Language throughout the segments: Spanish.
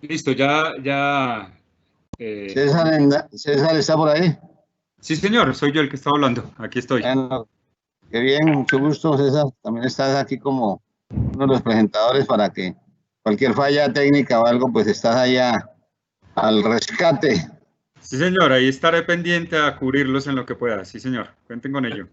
Listo, ya. eh, César, César está por ahí. sí, señor, soy yo el que está hablando. Aquí estoy. Bueno, qué bien, mucho gusto, César. También estás aquí como uno de los presentadores para que cualquier falla técnica o algo, pues estás allá al rescate. Sí, señor, ahí estaré pendiente a cubrirlos en lo que pueda. Sí, señor, cuenten con ello.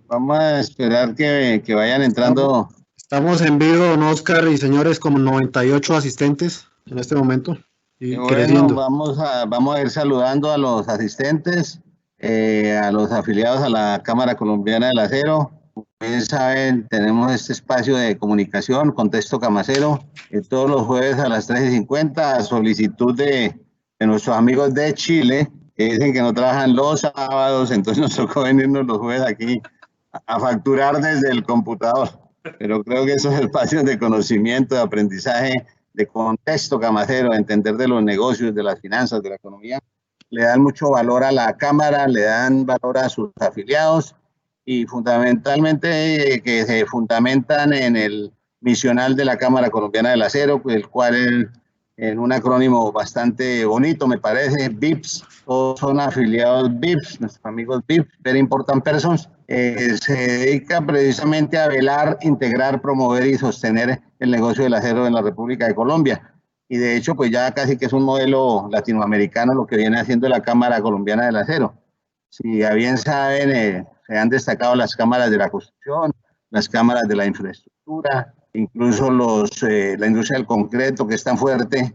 Vamos a esperar que vayan entrando. Estamos en vivo, don Oscar y señores, como 98 asistentes en este momento Y y bueno, creciendo. vamos a ir saludando a los asistentes, a los afiliados a la Cámara Colombiana del Acero. Como bien saben, tenemos este espacio de comunicación, Contexto Camacero, todos los jueves a las 3:50, a solicitud de nuestros amigos de Chile, que dicen que no trabajan los sábados, entonces nos tocó venirnos los jueves aquí a facturar desde el computador. Pero creo que esos espacios de conocimiento, de aprendizaje, de contexto camacero, de entender de los negocios, de las finanzas, de la economía, le dan mucho valor a la Cámara, le dan valor a sus afiliados y fundamentalmente que se fundamentan en el misional de la Cámara Colombiana del Acero, el cual en un acrónimo bastante bonito, me parece, VIPS, todos son afiliados VIPS, nuestros amigos VIPS, Very Important Persons, se dedica precisamente a velar, integrar, promover y sostener el negocio del acero en la República de Colombia. Y de hecho, pues ya casi que es un modelo latinoamericano lo que viene haciendo la Cámara Colombiana del Acero. Si a bien saben, se han destacado las cámaras de la construcción, las cámaras de la infraestructura, incluso la industria del concreto, que es tan fuerte,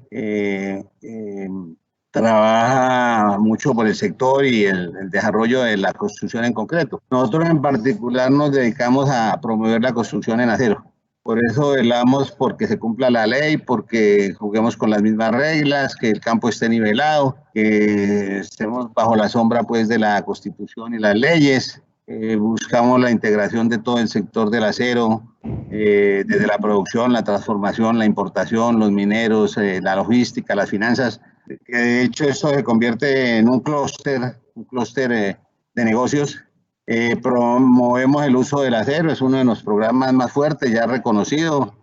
trabaja mucho por el sector y el desarrollo de la construcción en concreto. Nosotros en particular nos dedicamos a promover la construcción en acero. Por eso velamos porque se cumpla la ley, porque juguemos con las mismas reglas, que el campo esté nivelado, que estemos bajo la sombra pues de la Constitución y las leyes. Buscamos la integración de todo el sector del acero, desde la producción, la transformación, la importación, los mineros, la logística, las finanzas, que de hecho esto se convierte en un clúster de negocios. Promovemos el uso del acero, es uno de los programas más fuertes, ya reconocido.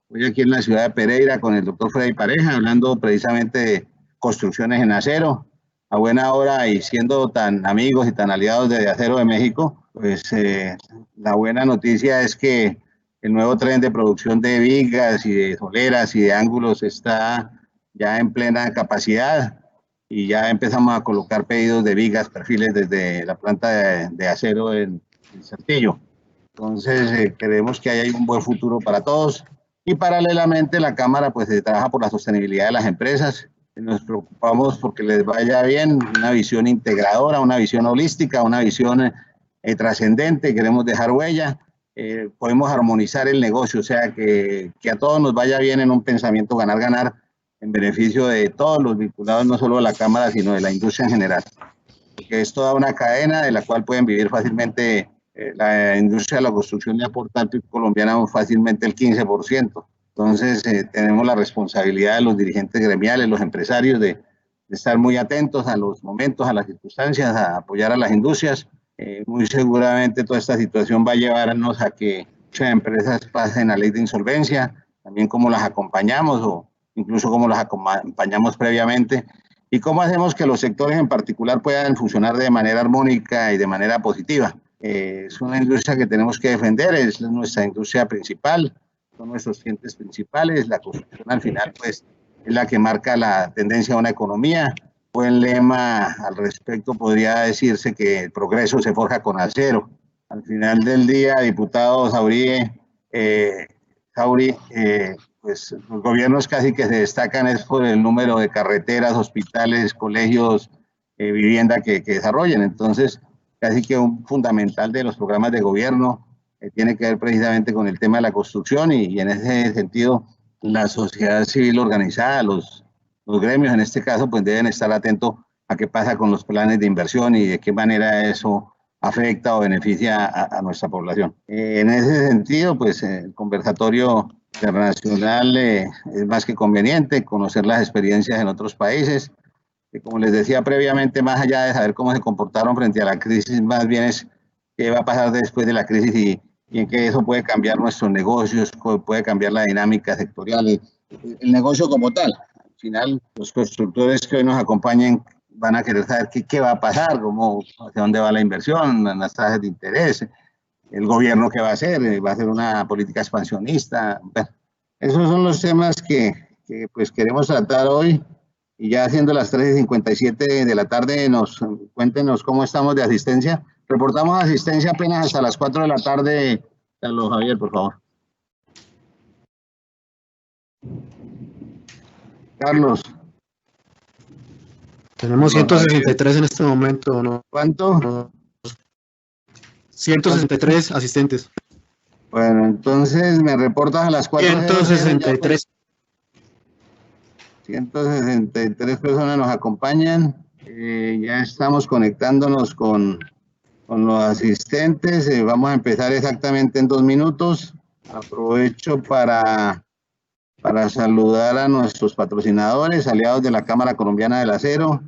Hoy aquí en la ciudad de Pereira con el doctor Freddy Pareja, hablando precisamente de construcciones en acero. A buena hora y siendo tan amigos y tan aliados de Acero de México, pues la buena noticia es que el nuevo tren de producción de vigas y de soleras y de ángulos está ya en plena capacidad y ya empezamos a colocar pedidos de vigas, perfiles desde la planta de acero en Saltillo. Entonces, creemos que hay un buen futuro para todos y paralelamente la Cámara pues trabaja por la sostenibilidad de las empresas. Nos preocupamos porque les vaya bien, una visión integradora, una visión holística, una visión trascendente, queremos dejar huella, podemos armonizar el negocio, o sea, que a todos nos vaya bien en un pensamiento ganar-ganar en beneficio de todos los vinculados, no solo de la Cámara, sino de la industria en general. Porque es toda una cadena de la cual pueden vivir fácilmente. La industria de la construcción le aporta al PIB colombiano fácilmente el 15%. Entonces, tenemos la responsabilidad de los dirigentes gremiales, los empresarios, de estar muy atentos a los momentos, a las circunstancias, a apoyar a las industrias. Muy seguramente toda esta situación va a llevarnos a que muchas empresas pasen a ley de insolvencia, también cómo las acompañamos o incluso cómo las acompañamos previamente y cómo hacemos que los sectores en particular puedan funcionar de manera armónica y de manera positiva. Es una industria que tenemos que defender, es nuestra industria principal, son nuestros clientes principales, la construcción al final pues es la que marca la tendencia de una economía. Buen lema al respecto podría decirse que el progreso se forja con acero. Al final del día, diputado Saurí, pues los gobiernos casi que se destacan es por el número de carreteras, hospitales, colegios, vivienda que desarrollen. Entonces, casi que un fundamental de los programas de gobierno tiene que ver precisamente con el tema de la construcción y en ese sentido la sociedad civil organizada, los gremios en este caso, pues deben estar atentos a qué pasa con los planes de inversión y de qué manera eso afecta o beneficia a nuestra población. En ese sentido, pues el conversatorio internacional es más que conveniente, conocer las experiencias en otros países, que como les decía previamente, más allá de saber cómo se comportaron frente a la crisis, más bien es qué va a pasar después de la crisis y en qué eso puede cambiar nuestros negocios, puede cambiar la dinámica sectorial, el negocio como tal. final los constructores que hoy nos acompañen van a querer saber qué va a pasar, hacia dónde va la inversión, las tasas de interés, el gobierno qué va a hacer una política expansionista. Bueno, esos son los temas que pues queremos tratar hoy. Y ya siendo las 3:57 de la tarde, cuéntenos cómo estamos de asistencia. Reportamos asistencia apenas hasta las 4 de la tarde. Carlos Javier, por favor. Carlos. Tenemos 163 en este momento, ¿no? ¿Cuánto? 163 asistentes. Bueno, entonces me reportas a las 4. 163. 163 personas nos acompañan. Ya estamos conectándonos con los asistentes. Vamos a empezar exactamente en 2 minutos. Aprovecho para saludar a nuestros patrocinadores, aliados de la Cámara Colombiana del Acero.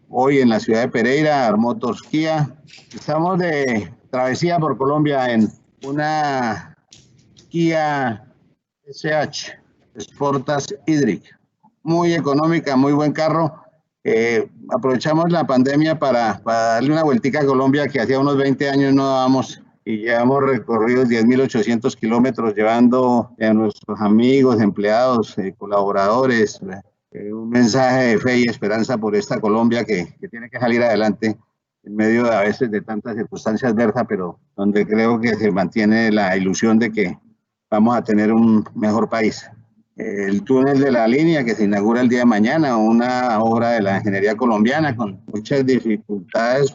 Hoy en la ciudad de Pereira, Armotors Kia. Estamos de travesía por Colombia en una Kia SH Sportage Hydric, muy económica, muy buen carro. Aprovechamos la pandemia para darle una vueltica a Colombia que hacía unos 20 años no dábamos, y ya hemos recorrido 10.800 kilómetros llevando a nuestros amigos, empleados, colaboradores, un mensaje de fe y esperanza por esta Colombia que tiene que salir adelante en medio a veces de tantas circunstancias adversas, pero donde creo que se mantiene la ilusión de que vamos a tener un mejor país. El túnel de la línea que se inaugura el día de mañana, una obra de la ingeniería colombiana con muchas dificultades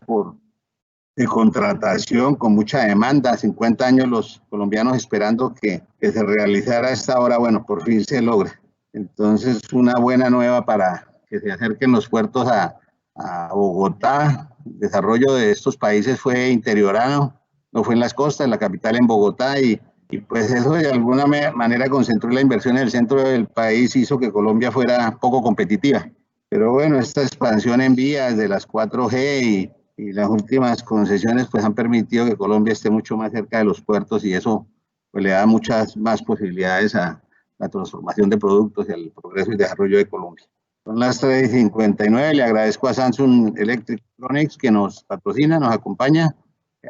de contratación, con mucha demanda, 50 años los colombianos esperando que se realizara esta obra. Bueno, por fin se logra. Entonces, una buena nueva para que se acerquen los puertos a Bogotá. El desarrollo de estos países fue interiorano, no fue en las costas, en la capital en Bogotá, y pues eso de alguna manera concentró la inversión en el centro del país, hizo que Colombia fuera poco competitiva. Pero bueno, esta expansión en vías de las 4G y las últimas concesiones pues han permitido que Colombia esté mucho más cerca de los puertos, y eso pues le da muchas más posibilidades a la transformación de productos y al progreso y desarrollo de Colombia. Son las 3:59, le agradezco a Samsung Electronics que nos patrocina, nos acompaña,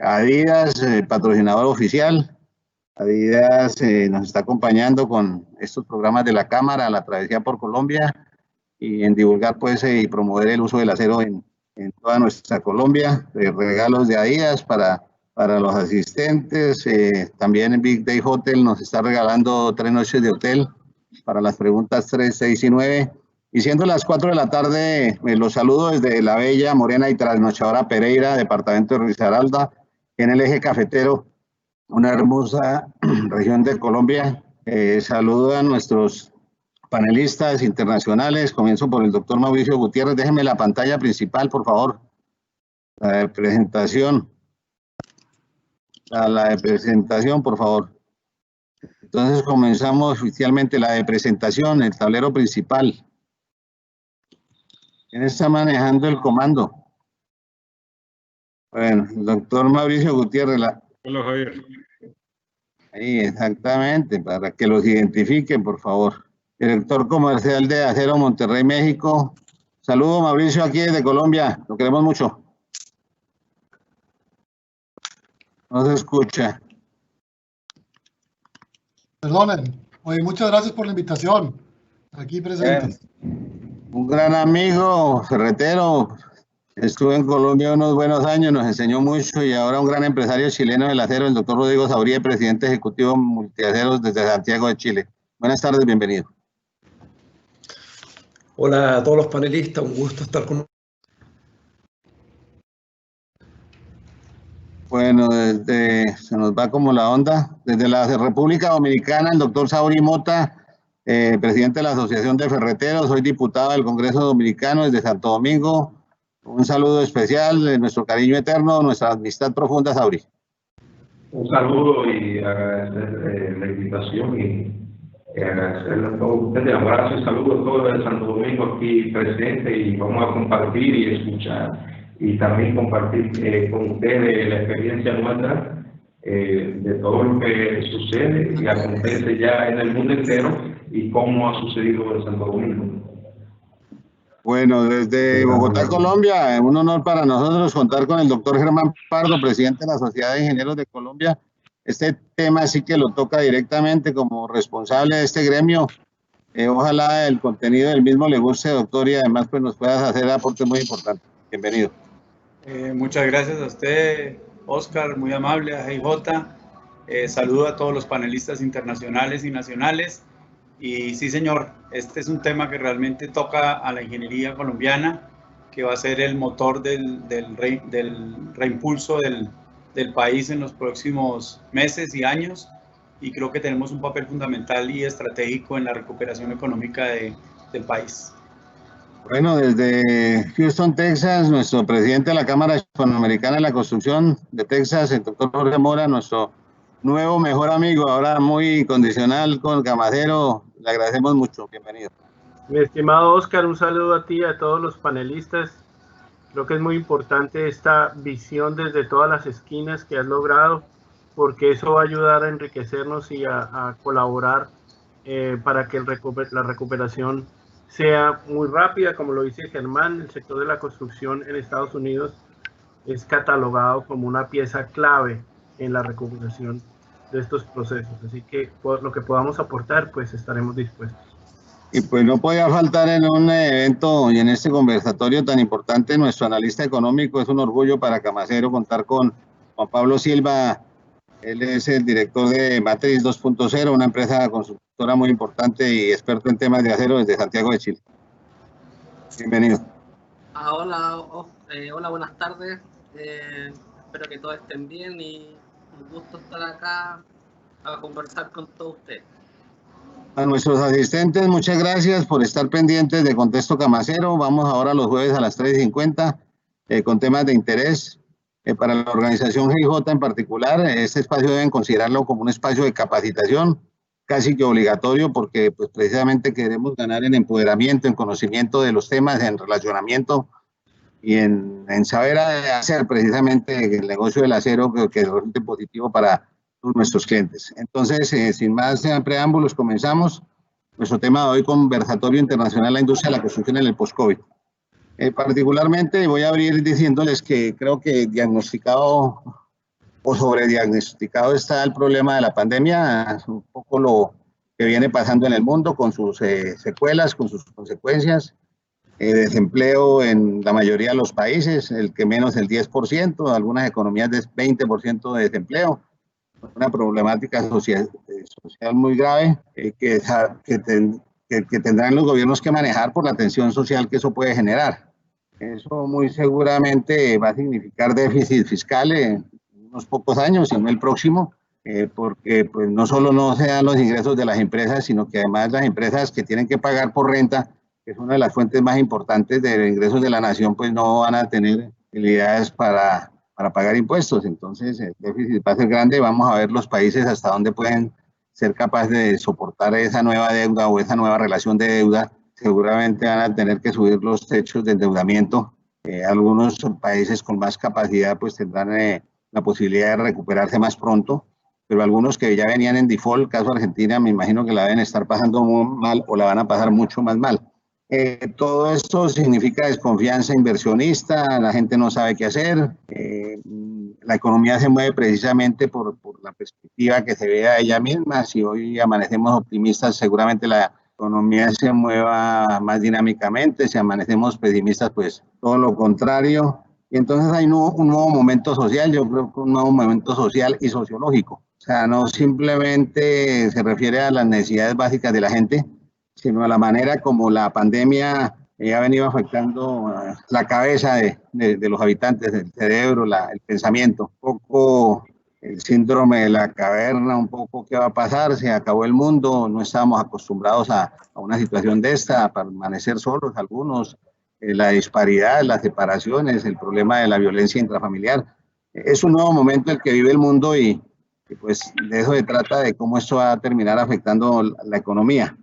Adidas, patrocinador oficial. Adidas nos está acompañando con estos programas de la Cámara, la Travesía por Colombia, y en divulgar pues y promover el uso del acero en toda nuestra Colombia. Regalos de Adidas para los asistentes. También en Big Day Hotel nos está regalando 3 noches de hotel para las preguntas 3, 6 y 9. Y siendo las 4 de la tarde, los saludo desde la bella, morena y trasnochadora Pereira, departamento de Risaralda, en el eje cafetero, una hermosa región de Colombia. Saludo a nuestros panelistas internacionales. Comienzo por el doctor Mauricio Gutiérrez. Déjeme la pantalla principal, por favor. La de presentación. La de presentación, por favor. Entonces comenzamos oficialmente la de presentación, el tablero principal. ¿Quién está manejando el comando? Bueno, el doctor Mauricio Gutiérrez. Hola, Javier. Ahí, exactamente, para que los identifiquen, por favor. Director comercial de Acero Monterrey, México. Saludo, Mauricio, aquí desde Colombia. Lo queremos mucho. No se escucha. Perdonen. Oye, muchas gracias por la invitación. Aquí presentes. Un gran amigo ferretero. Estuve en Colombia unos buenos años, nos enseñó mucho, y ahora un gran empresario chileno del acero, el doctor Rodrigo Sauría, presidente ejecutivo Multiaceros desde Santiago de Chile. Buenas tardes, bienvenido. Hola a todos los panelistas, un gusto estar con ustedes. Bueno, se nos va como la onda. Desde la República Dominicana, el doctor Saurí Mota, presidente de la Asociación de Ferreteros, soy diputado del Congreso Dominicano desde Santo Domingo. Un saludo especial, nuestro cariño eterno, nuestra amistad profunda, Saurí. Un saludo y agradecer la invitación y agradecerle a todos ustedes. Abrazo y saludo a todos de Santo Domingo aquí presentes, y vamos a compartir y escuchar y también compartir con ustedes la experiencia nuestra de todo lo que sucede y acontece ya en el mundo entero, y cómo ha sucedido en Santo Domingo. Bueno, desde Bogotá, Colombia, un honor para nosotros contar con el doctor Germán Pardo, presidente de la Sociedad de Ingenieros de Colombia. Este tema sí que lo toca directamente como responsable de este gremio. Ojalá el contenido del mismo le guste, doctor, y además pues nos puedas hacer aportes muy importantes. Bienvenido. Muchas gracias a usted, Oscar, muy amable, a GIJ. Saludo a todos los panelistas internacionales y nacionales. Y sí, señor, este es un tema que realmente toca a la ingeniería colombiana, que va a ser el motor del reimpulso del país en los próximos meses y años. Y creo que tenemos un papel fundamental y estratégico en la recuperación económica del país. Bueno, desde Houston, Texas, nuestro presidente de la Cámara Hispanoamericana de la Construcción de Texas, el doctor Jorge Mora, nuestro nuevo mejor amigo, ahora muy condicional con Camacero, le agradecemos mucho. Bienvenido. Mi estimado Oscar, un saludo a ti y a todos los panelistas. Creo que es muy importante esta visión desde todas las esquinas que has logrado, porque eso va a ayudar a enriquecernos y a colaborar para que la recuperación sea muy rápida. Como lo dice Germán, el sector de la construcción en Estados Unidos es catalogado como una pieza clave en la recuperación de estos procesos. Así que por lo que podamos aportar, pues estaremos dispuestos. Y pues no podía faltar en un evento y en este conversatorio tan importante nuestro analista económico. Es un orgullo para Camacero contar con Juan Pablo Silva. Él es el director de Matriz 2.0, una empresa constructora muy importante y experto en temas de acero desde Santiago de Chile. Bienvenido. Hola, buenas tardes. Espero que todos estén bien y un gusto estar acá a conversar con todos ustedes. A nuestros asistentes, muchas gracias por estar pendientes de Contexto Camacero. Vamos ahora los jueves a las 3:50 con temas de interés. Para la organización GIJ en particular, este espacio deben considerarlo como un espacio de capacitación casi que obligatorio, porque pues precisamente queremos ganar en empoderamiento, en conocimiento de los temas, en relacionamiento y en saber hacer precisamente el negocio del acero que resulte positivo para nuestros clientes. Entonces, sin más preámbulos, comenzamos nuestro tema de hoy: conversatorio internacional la industria de la construcción en el post-COVID. Particularmente voy a abrir diciéndoles que creo que diagnosticado o sobrediagnosticado está el problema de la pandemia, un poco lo que viene pasando en el mundo con sus secuelas, con sus consecuencias. Desempleo en la mayoría de los países, el que menos el 10%, algunas economías de 20% de desempleo. Una problemática social muy grave que tendrán los gobiernos que manejar por la tensión social que eso puede generar. Eso muy seguramente va a significar déficit fiscal en unos pocos años, sino el próximo, porque pues, no solo no se dan los ingresos de las empresas, sino que además las empresas que tienen que pagar por renta, que es una de las fuentes más importantes de ingresos de la nación, pues no van a tener habilidades para pagar impuestos. Entonces el déficit va a ser grande. Vamos a ver los países hasta dónde pueden ser capaces de soportar esa nueva deuda o esa nueva relación de deuda. Seguramente van a tener que subir los techos de endeudamiento. Algunos países con más capacidad pues tendrán la posibilidad de recuperarse más pronto, pero algunos que ya venían en default, caso Argentina, me imagino que la deben estar pasando muy mal o la van a pasar mucho más mal. Todo esto significa desconfianza inversionista, la gente no sabe qué hacer, la economía se mueve precisamente por la perspectiva que se ve a ella misma. Si hoy amanecemos optimistas, seguramente la economía se mueva más dinámicamente. Si amanecemos pesimistas, pues todo lo contrario. Y entonces hay un nuevo momento social, yo creo que un nuevo momento social y sociológico. O sea, no simplemente se refiere a las necesidades básicas de la gente, sino a la manera como la pandemia ha venido afectando la cabeza de los habitantes, el cerebro, el pensamiento. Un poco el síndrome de la caverna, un poco qué va a pasar, se acabó el mundo, no estábamos acostumbrados a una situación de esta, a permanecer solos algunos, la disparidad, las separaciones, el problema de la violencia intrafamiliar. Es un nuevo momento el que vive el mundo y pues de eso se trata, de cómo esto va a terminar afectando la economía.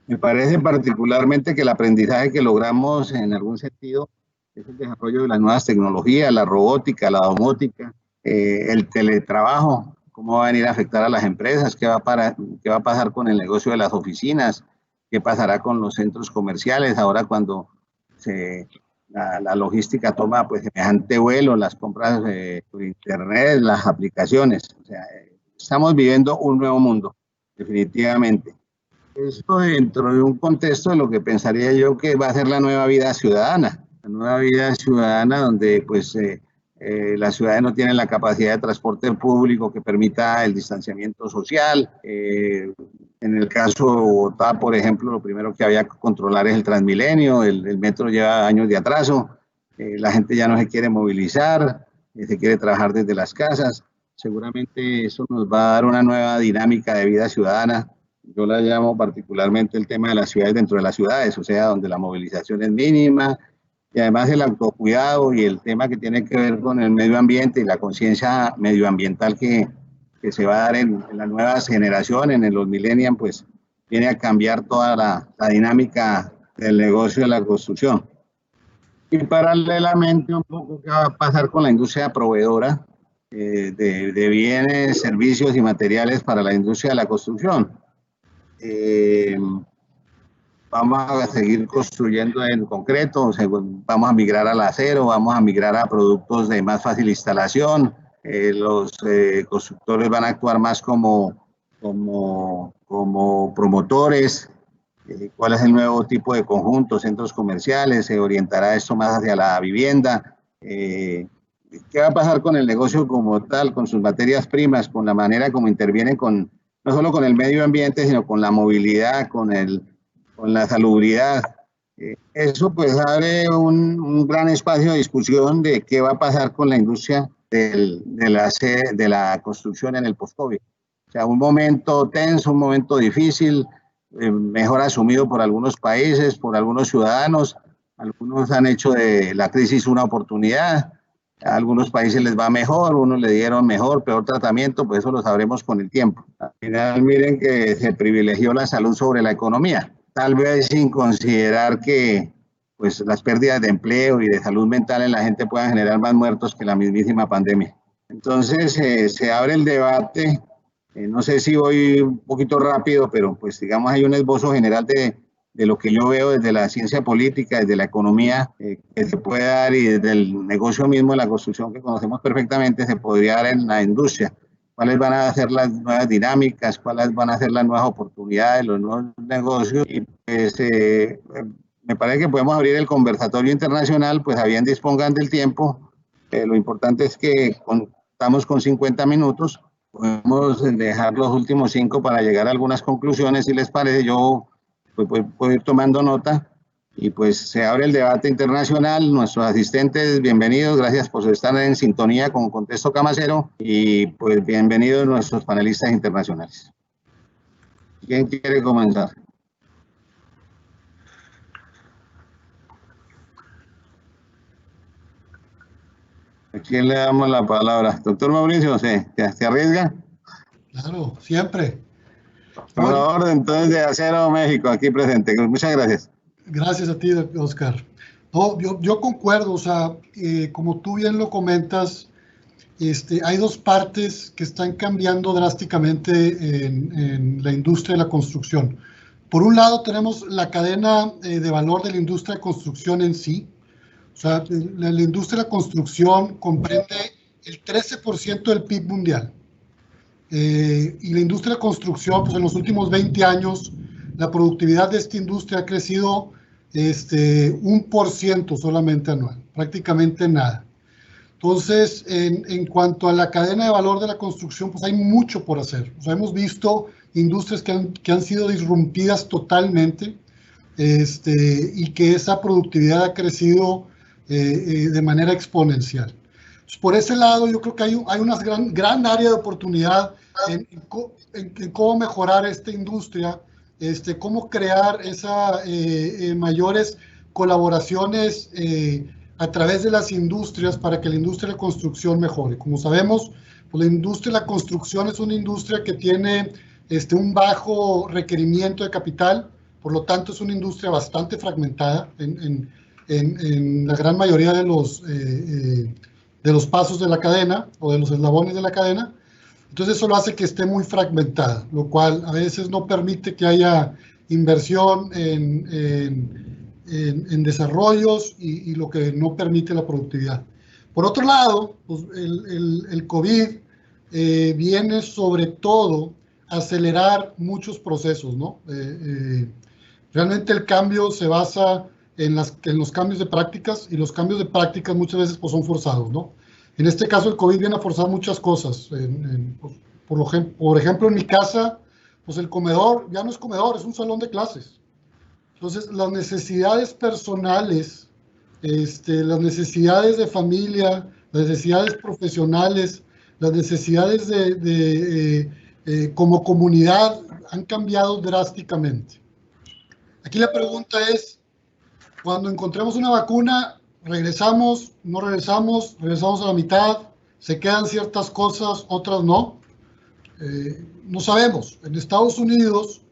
Me parece particularmente que el aprendizaje que logramos en algún sentido es el desarrollo de las nuevas tecnologías, la robótica, la domótica, el teletrabajo, cómo va a venir a afectar a las empresas, qué va a pasar con el negocio de las oficinas, qué pasará con los centros comerciales ahora cuando la logística toma pues semejante vuelo, las compras por internet, las aplicaciones. O sea, estamos viviendo un nuevo mundo, definitivamente. Esto dentro de un contexto de lo que pensaría yo que va a ser la nueva vida ciudadana. La nueva vida ciudadana donde pues las ciudades no tienen la capacidad de transporte público que permita el distanciamiento social. En el caso de Bogotá, por ejemplo, lo primero que había que controlar es el Transmilenio, el metro lleva años de atraso, la gente ya no se quiere movilizar, se quiere trabajar desde las casas. Seguramente eso nos va a dar una nueva dinámica de vida ciudadana. Yo la llamo particularmente el tema de las ciudades dentro de las ciudades, o sea, donde la movilización es mínima, y además el autocuidado y el tema que tiene que ver con el medio ambiente y la conciencia medioambiental que se va a dar en las nuevas generaciones, en los millennials, pues viene a cambiar toda la dinámica del negocio de la construcción. Y paralelamente un poco qué va a pasar con la industria proveedora de bienes, servicios y materiales para la industria de la construcción. Vamos a seguir construyendo en concreto, vamos a migrar al acero, vamos a migrar a productos de más fácil instalación, los constructores van a actuar más como promotores, cuál es el nuevo tipo de conjuntos, centros comerciales, se orientará esto más hacia la vivienda, qué va a pasar con el negocio como tal, con sus materias primas, con la manera como intervienen no solo con el medio ambiente, sino con la movilidad, con la salubridad. Eso pues abre un gran espacio de discusión de qué va a pasar con la industria de la construcción en el post-COVID. O sea, un momento tenso, un momento difícil, mejor asumido por algunos países, por algunos ciudadanos. Algunos han hecho de la crisis una oportunidad. A algunos países les va mejor, unos le dieron mejor, peor tratamiento, pues eso lo sabremos con el tiempo. Al final, miren que se privilegió la salud sobre la economía, tal vez sin considerar que pues, las pérdidas de empleo y de salud mental en la gente puedan generar más muertos que la mismísima pandemia. Entonces, se abre el debate, no sé si voy un poquito rápido, pero pues digamos hay un esbozo general de lo que yo veo desde la ciencia política, desde la economía que se puede dar y desde el negocio mismo de la construcción que conocemos perfectamente, se podría dar en la industria. ¿Cuáles van a ser las nuevas dinámicas? ¿Cuáles van a ser las nuevas oportunidades, los nuevos negocios? Y pues me parece que podemos abrir el conversatorio internacional, pues a bien dispongan del tiempo. Lo importante es que contamos con 50 minutos. Podemos dejar los últimos 5 para llegar a algunas conclusiones, si les parece. Yo pues puedo ir tomando nota y pues se abre el debate internacional. Nuestros asistentes, bienvenidos, gracias por estar en sintonía con Contexto Camacero y pues bienvenidos nuestros panelistas internacionales. ¿Quién quiere comenzar? ¿A quién le damos la palabra? Doctor Mauricio, ¿se arriesga? Claro, siempre. Por favor, entonces de Acero México, aquí presente. Muchas gracias. Gracias a ti, Oscar. No, yo concuerdo, o sea, como tú bien lo comentas, hay dos partes que están cambiando drásticamente en la industria de la construcción. Por un lado tenemos la cadena de valor de la industria de construcción en sí. O sea, la industria de la construcción comprende el 13% del PIB mundial. Y la industria de construcción, pues en los últimos 20 años, la productividad de esta industria ha crecido 1% solamente anual, prácticamente nada. Entonces, en cuanto a la cadena de valor de la construcción, pues hay mucho por hacer. O sea, hemos visto industrias que han sido disrumpidas totalmente y que esa productividad ha crecido de manera exponencial. Por ese lado, yo creo que hay una gran área de oportunidad en cómo mejorar esta industria, cómo crear mayores colaboraciones a través de las industrias para que la industria de la construcción mejore. Como sabemos, pues la industria de la construcción es una industria que tiene un bajo requerimiento de capital, por lo tanto es una industria bastante fragmentada en la gran mayoría de los pasos de la cadena o de los eslabones de la cadena. Entonces eso lo hace que esté muy fragmentada, lo cual a veces no permite que haya inversión en desarrollos y lo que no permite la productividad. Por otro lado, pues el COVID viene sobre todo a acelerar muchos procesos, ¿no? Realmente el cambio se basa en los cambios de prácticas, y los cambios de prácticas muchas veces pues, son forzados, ¿no? En este caso el COVID viene a forzar muchas cosas. Por ejemplo, en mi casa, pues el comedor ya no es comedor, es un salón de clases. Entonces, las necesidades personales, las necesidades de familia, las necesidades profesionales, las necesidades como comunidad han cambiado drásticamente. Aquí la pregunta es, cuando encontremos una vacuna, ¿regresamos, no regresamos, regresamos a la mitad, se quedan ciertas cosas, otras no? No sabemos. En Estados Unidos,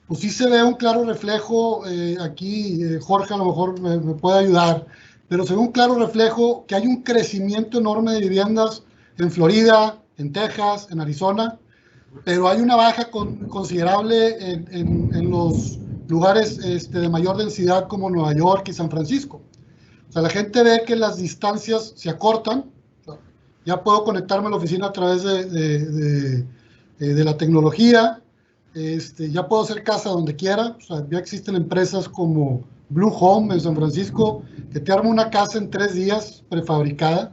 pues sí se ve un claro reflejo, aquí Jorge a lo mejor me puede ayudar, pero se ve un claro reflejo que hay un crecimiento enorme de viviendas en Florida, en Texas, en Arizona, pero hay una baja considerable en los lugares de mayor densidad como Nueva York y San Francisco. O sea, la gente ve que las distancias se acortan. Ya puedo conectarme a la oficina a través de la tecnología. Ya puedo hacer casa donde quiera. O sea, ya existen empresas como Blue Home en San Francisco que te arma una casa en 3 días prefabricada.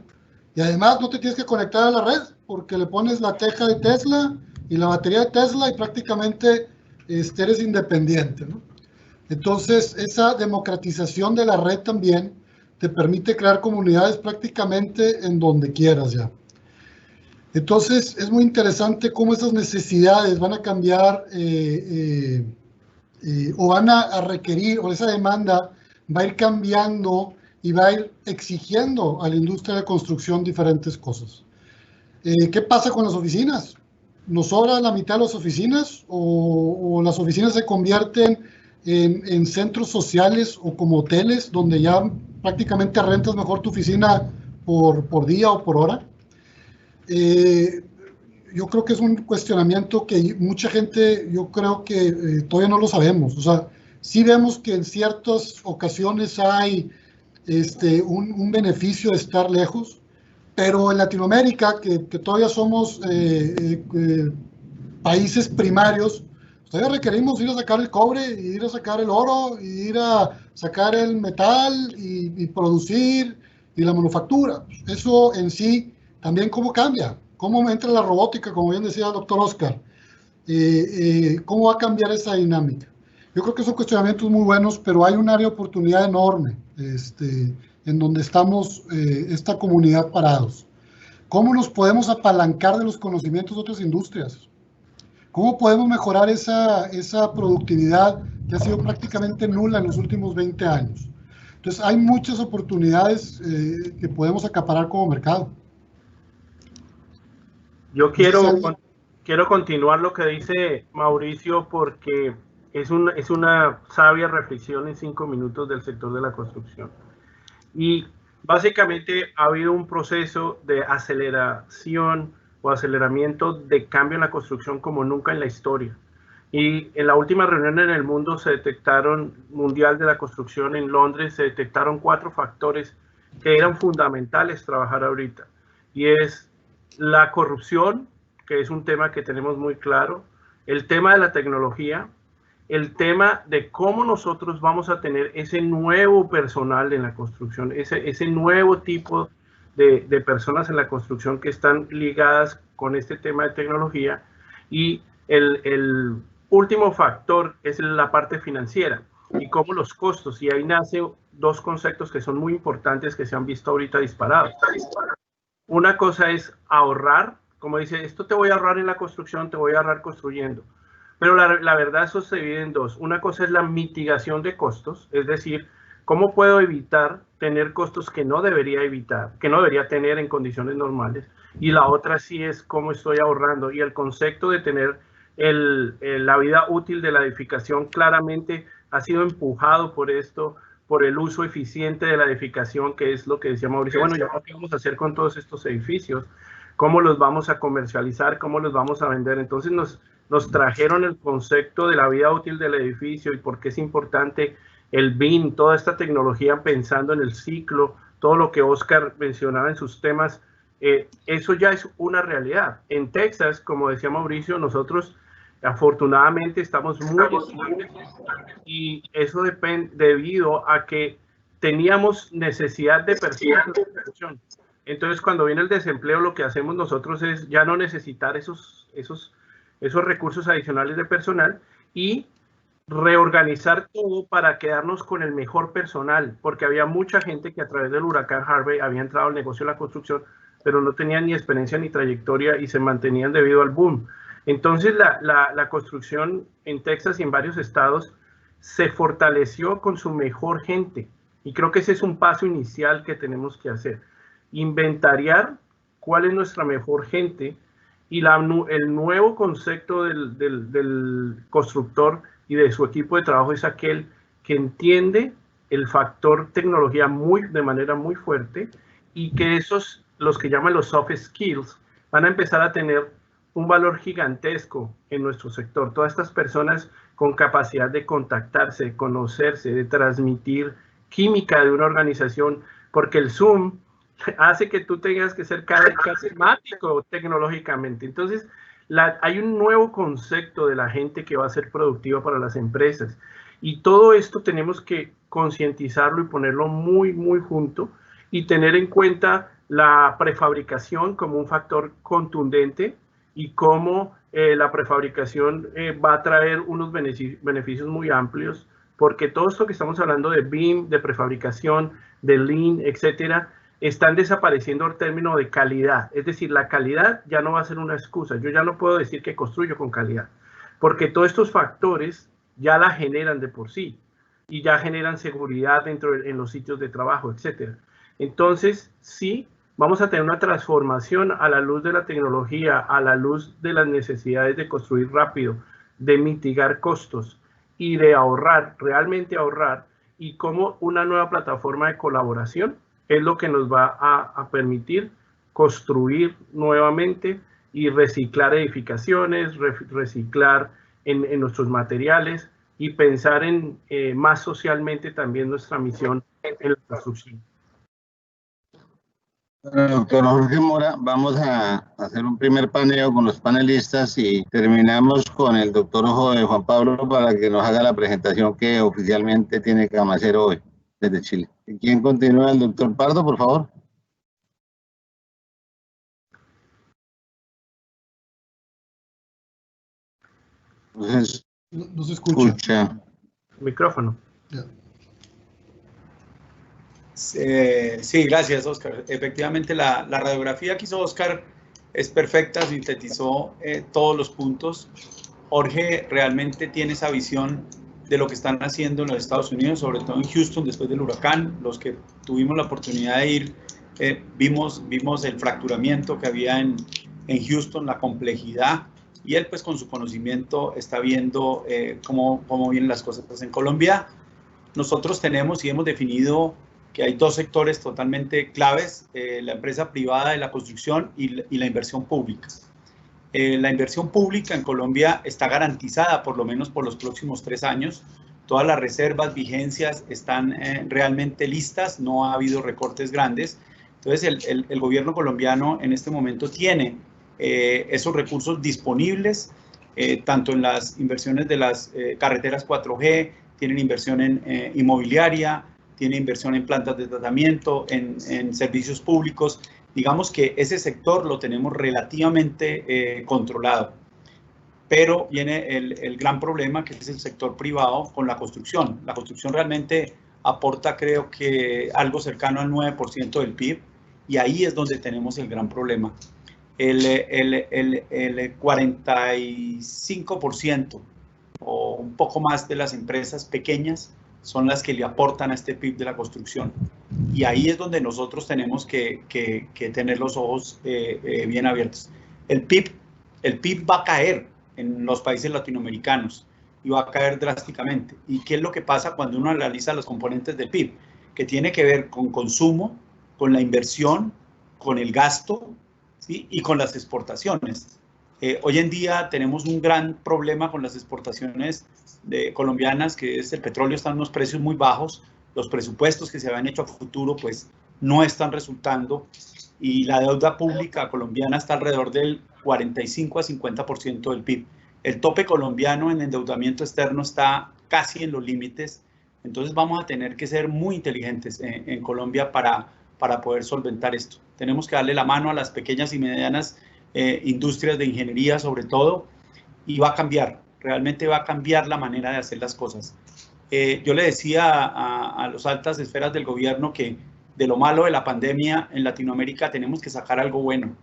Y además no te tienes que conectar a la red porque le pones la teja de Tesla y la batería de Tesla y prácticamente eres independiente, ¿no? Entonces, esa democratización de la red también te permite crear comunidades prácticamente en donde quieras ya. Entonces, es muy interesante cómo esas necesidades van a cambiar o van a requerir, o esa demanda va a ir cambiando y va a ir exigiendo a la industria de construcción diferentes cosas. ¿Qué pasa con las oficinas? ¿Nos sobra la mitad de las oficinas o las oficinas se convierten en centros sociales o como hoteles donde ya prácticamente rentas mejor tu oficina por día o por hora? Yo creo que es un cuestionamiento que mucha gente, yo creo que todavía no lo sabemos. O sea, sí vemos que en ciertas ocasiones hay un beneficio de estar lejos, pero en Latinoamérica, que todavía somos países primarios, todavía requerimos ir a sacar el cobre, ir a sacar el oro, ir a sacar el metal y producir y la manufactura. Eso en sí también cómo cambia, cómo entra la robótica, como bien decía el doctor Oscar, cómo va a cambiar esa dinámica. Yo creo que son cuestionamientos muy buenos, pero hay un área de oportunidad enorme en donde estamos esta comunidad parados. ¿Cómo nos podemos apalancar de los conocimientos de otras industrias? ¿Cómo podemos mejorar esa productividad que ha sido prácticamente nula en los últimos 20 años? Entonces, hay muchas oportunidades que podemos acaparar como mercado. Yo quiero continuar lo que dice Mauricio porque es una sabia reflexión en 5 minutos del sector de la construcción. Y básicamente ha habido un proceso de aceleración o aceleramiento de cambio en la construcción como nunca en la historia. Y en la última reunión en el mundo mundial de la construcción en Londres, se detectaron 4 factores que eran fundamentales trabajar ahorita. Y es la corrupción, que es un tema que tenemos muy claro, el tema de la tecnología, el tema de cómo nosotros vamos a tener ese nuevo personal en la construcción, ese nuevo tipo de personas en la construcción que están ligadas con este tema de tecnología. Y el último factor es la parte financiera y cómo los costos, y ahí nace 2 conceptos que son muy importantes que se han visto ahorita disparados. Una cosa es ahorrar, como dice, esto te voy a ahorrar en la construcción, te voy a ahorrar construyendo. Pero la verdad eso se divide en 2. Una cosa es la mitigación de costos, es decir, cómo puedo evitar tener costos que no debería tener en condiciones normales. Y la otra sí es cómo estoy ahorrando. Y el concepto de tener la vida útil de la edificación claramente ha sido empujado por esto, por el uso eficiente de la edificación, que es lo que decía Mauricio. Bueno, ¿ya qué vamos a hacer con todos estos edificios? cómo los vamos a comercializar, cómo los vamos a vender. Entonces nos trajeron el concepto de la vida útil del edificio y por qué es importante el BIM, toda esta tecnología pensando en el ciclo, todo lo que Oscar mencionaba en sus temas. Eso ya es una realidad. En Texas, como decía Mauricio, nosotros afortunadamente estamos muy estables y eso debido a que teníamos necesidad de personas en la producción. Entonces, cuando viene el desempleo, lo que hacemos nosotros es ya no necesitar esos recursos adicionales de personal y reorganizar todo para quedarnos con el mejor personal, porque había mucha gente que a través del huracán Harvey había entrado al negocio de la construcción, pero no tenían ni experiencia ni trayectoria y se mantenían debido al boom. Entonces la construcción en Texas y en varios estados se fortaleció con su mejor gente y creo que ese es un paso inicial que tenemos que hacer. Inventariar cuál es nuestra mejor gente y el nuevo concepto del constructor y de su equipo de trabajo es aquel que entiende el factor tecnología de manera muy fuerte y que los que llaman los soft skills, van a empezar a tener un valor gigantesco en nuestro sector. Todas estas personas con capacidad de contactarse, de conocerse, de transmitir química de una organización, porque el Zoom hace que tú tengas que ser carismático tecnológicamente. Entonces, hay un nuevo concepto de la gente que va a ser productiva para las empresas. Y todo esto tenemos que concientizarlo y ponerlo muy, muy junto y tener en cuenta la prefabricación como un factor contundente y cómo la prefabricación va a traer unos beneficios muy amplios, porque todo esto que estamos hablando de BIM, de prefabricación, de Lean, etcétera, están desapareciendo el término de calidad. Es decir, la calidad ya no va a ser una excusa. Yo ya no puedo decir que construyo con calidad, porque todos estos factores ya la generan de por sí y ya generan seguridad en los sitios de trabajo, etcétera. Entonces, sí, vamos a tener una transformación a la luz de la tecnología, a la luz de las necesidades de construir rápido, de mitigar costos y de ahorrar, realmente ahorrar, y como una nueva plataforma de colaboración es lo que nos va a permitir construir nuevamente y reciclar edificaciones, reciclar en nuestros materiales y pensar en más socialmente también nuestra misión en la construcción. Doctor Jorge Mora, vamos a hacer un primer paneo con los panelistas y terminamos con el doctor Juan Pablo para que nos haga la presentación que oficialmente tiene Camacero hoy desde Chile. ¿Quién continúa? El doctor Pardo, por favor. Entonces, no se escucha. Micrófono. Yeah. Sí, gracias, Oscar. Efectivamente, la radiografía que hizo Oscar es perfecta, sintetizó todos los puntos. Jorge realmente tiene esa visión de lo que están haciendo en los Estados Unidos, sobre todo en Houston después del huracán. Los que tuvimos la oportunidad de ir, vimos el fracturamiento que había en Houston, la complejidad, y él pues con su conocimiento está viendo cómo vienen las cosas en Colombia. Nosotros tenemos y hemos definido que hay dos sectores totalmente claves, la empresa privada de la construcción y la inversión pública. La inversión pública en Colombia está garantizada por lo menos por los próximos 3 años. Todas las reservas, vigencias están realmente listas, no ha habido recortes grandes. Entonces el gobierno colombiano en este momento tiene esos recursos disponibles, tanto en las inversiones de las carreteras 4G, tienen inversión en inmobiliaria, tiene inversión en plantas de tratamiento, en servicios públicos. Digamos que ese sector lo tenemos relativamente controlado. Pero viene el gran problema, que es el sector privado con la construcción. La construcción realmente aporta, creo que, algo cercano al 9% del PIB, y ahí es donde tenemos el gran problema. El 45% o un poco más de las empresas pequeñas son las que le aportan a este PIB de la construcción. Y ahí es donde nosotros tenemos que tener los ojos bien abiertos. El PIB va a caer en los países latinoamericanos y va a caer drásticamente. ¿Y qué es lo que pasa cuando uno analiza los componentes del PIB? Que tiene que ver con consumo, con la inversión, con el gasto ¿sí? Y con las exportaciones. Hoy en día tenemos un gran problema con las exportaciones colombianas, que es el petróleo está en unos precios muy bajos, los presupuestos que se habían hecho a futuro pues no están resultando y la deuda pública colombiana está alrededor del 45 a 50% del PIB. El tope colombiano en endeudamiento externo está casi en los límites, entonces vamos a tener que ser muy inteligentes en Colombia para poder solventar esto. Tenemos que darle la mano a las pequeñas y medianas industrias de ingeniería sobre todo, y va a cambiar, realmente va a cambiar la manera de hacer las cosas. Yo le decía a las altas esferas del gobierno que de lo malo de la pandemia en Latinoamérica tenemos que sacar algo bueno,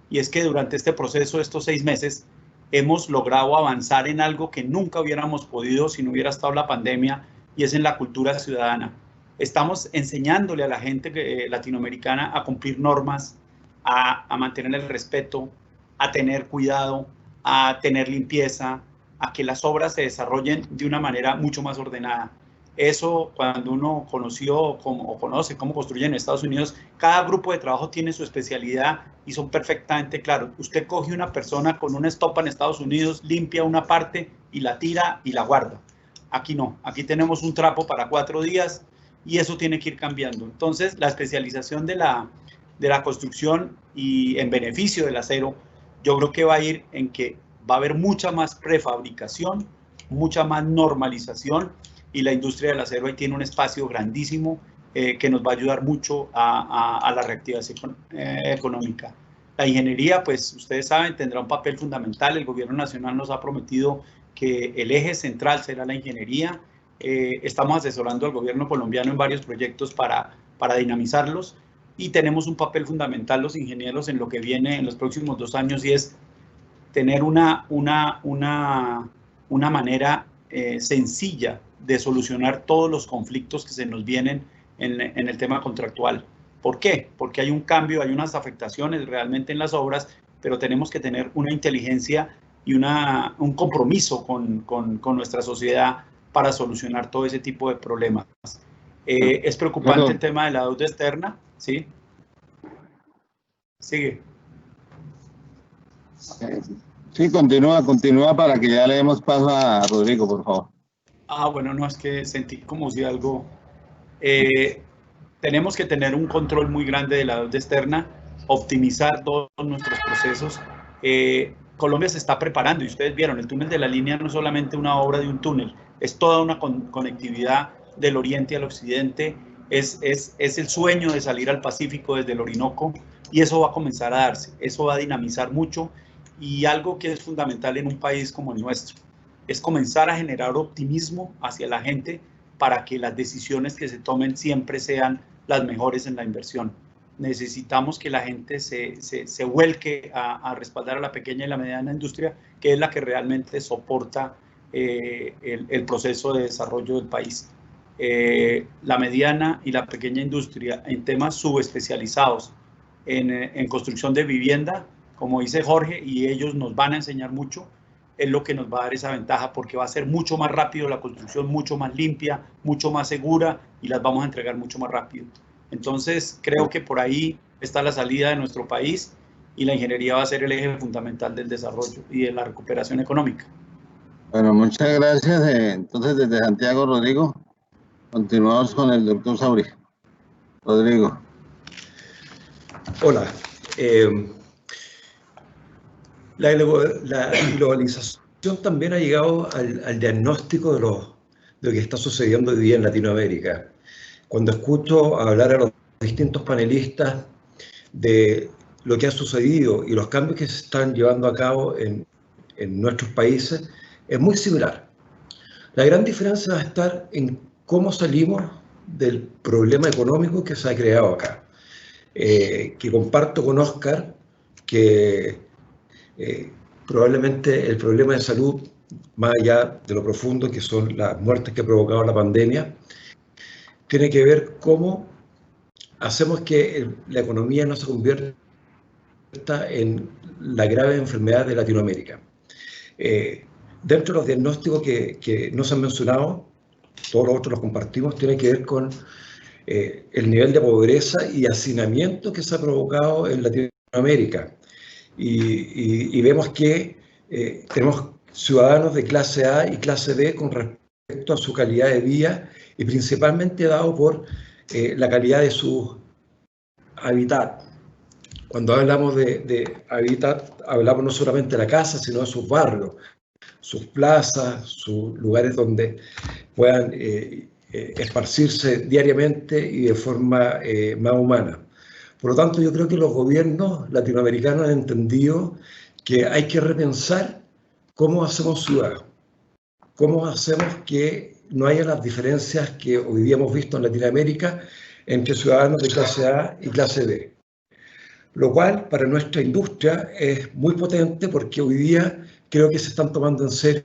y es que durante este proceso, estos 6 meses, hemos logrado avanzar en algo que nunca hubiéramos podido si no hubiera estado la pandemia, y es en la cultura ciudadana. Estamos enseñándole a la gente latinoamericana a cumplir normas, a mantener el respeto, a tener cuidado, a tener limpieza, a que las obras se desarrollen de una manera mucho más ordenada. Eso, cuando uno conoce cómo construyen en Estados Unidos, cada grupo de trabajo tiene su especialidad y son perfectamente claros. Usted coge una persona con una estopa en Estados Unidos, limpia una parte y la tira y la guarda. Aquí no, aquí tenemos un trapo para 4 días y eso tiene que ir cambiando. Entonces, la especialización de la construcción y en beneficio del acero, yo creo que va a ir en que va a haber mucha más prefabricación, mucha más normalización, y la industria del acero ahí tiene un espacio grandísimo que nos va a ayudar mucho a la reactivación económica. La ingeniería, pues ustedes saben, tendrá un papel fundamental. El gobierno nacional nos ha prometido que el eje central será la ingeniería. Estamos asesorando al gobierno colombiano en varios proyectos para dinamizarlos, y tenemos un papel fundamental los ingenieros en lo que viene en los próximos 2 años, y es tener una manera sencilla de solucionar todos los conflictos que se nos vienen en el tema contractual. ¿Por qué? Porque hay un cambio, hay unas afectaciones realmente en las obras, pero tenemos que tener una inteligencia y un compromiso con nuestra sociedad para solucionar todo ese tipo de problemas. Es preocupante el tema de la deuda externa, ¿sí? Sigue. Sí, continúa para que ya le demos paso a Rodrigo, por favor. Bueno, no, es que sentí como si algo... tenemos que tener un control muy grande de la deuda externa, optimizar todos nuestros procesos. Colombia se está preparando, y ustedes vieron, el túnel de la línea no es solamente una obra de un túnel, es toda una conectividad del oriente al occidente, es el sueño de salir al Pacífico desde el Orinoco, y eso va a comenzar a darse, eso va a dinamizar mucho, y algo que es fundamental en un país como el nuestro, es comenzar a generar optimismo hacia la gente para que las decisiones que se tomen siempre sean las mejores en la inversión. Necesitamos que la gente se vuelque a respaldar a la pequeña y la mediana industria, que es la que realmente soporta el proceso de desarrollo del país. La mediana y la pequeña industria en temas subespecializados, en construcción de vivienda, como dice Jorge, y ellos nos van a enseñar mucho, es lo que nos va a dar esa ventaja, porque va a ser mucho más rápido la construcción, mucho más limpia, mucho más segura, y las vamos a entregar mucho más rápido. Entonces, creo que por ahí está la salida de nuestro país, y la ingeniería va a ser el eje fundamental del desarrollo y de la recuperación económica. Bueno, muchas gracias. Entonces, desde Santiago, Rodrigo, continuamos con el doctor Sauri. Rodrigo. Hola. La globalización también ha llegado al diagnóstico de lo que está sucediendo hoy día en Latinoamérica. Cuando escucho hablar a los distintos panelistas de lo que ha sucedido y los cambios que se están llevando a cabo en nuestros países, es muy similar. La gran diferencia va a estar en cómo salimos del problema económico que se ha creado acá. Que comparto con Oscar que probablemente el problema de salud, más allá de lo profundo que son las muertes que ha provocado la pandemia, tiene que ver cómo hacemos que la economía no se convierta en la grave enfermedad de Latinoamérica. Dentro de los diagnósticos que no se han mencionado, todos los otros los compartimos, tiene que ver con el nivel de pobreza y hacinamiento que se ha provocado en Latinoamérica Latinoamérica. Y vemos que tenemos ciudadanos de clase A y clase B con respecto a su calidad de vida y principalmente dado por la calidad de su hábitat. Cuando hablamos de hábitat, hablamos no solamente de la casa, sino de sus barrios, sus plazas, sus lugares donde puedan esparcirse diariamente y de forma más humana. Por lo tanto, yo creo que los gobiernos latinoamericanos han entendido que hay que repensar cómo hacemos ciudad, cómo hacemos que no haya las diferencias que hoy día hemos visto en Latinoamérica entre ciudadanos de clase A y clase B. Lo cual para nuestra industria es muy potente porque hoy día creo que se están tomando en serio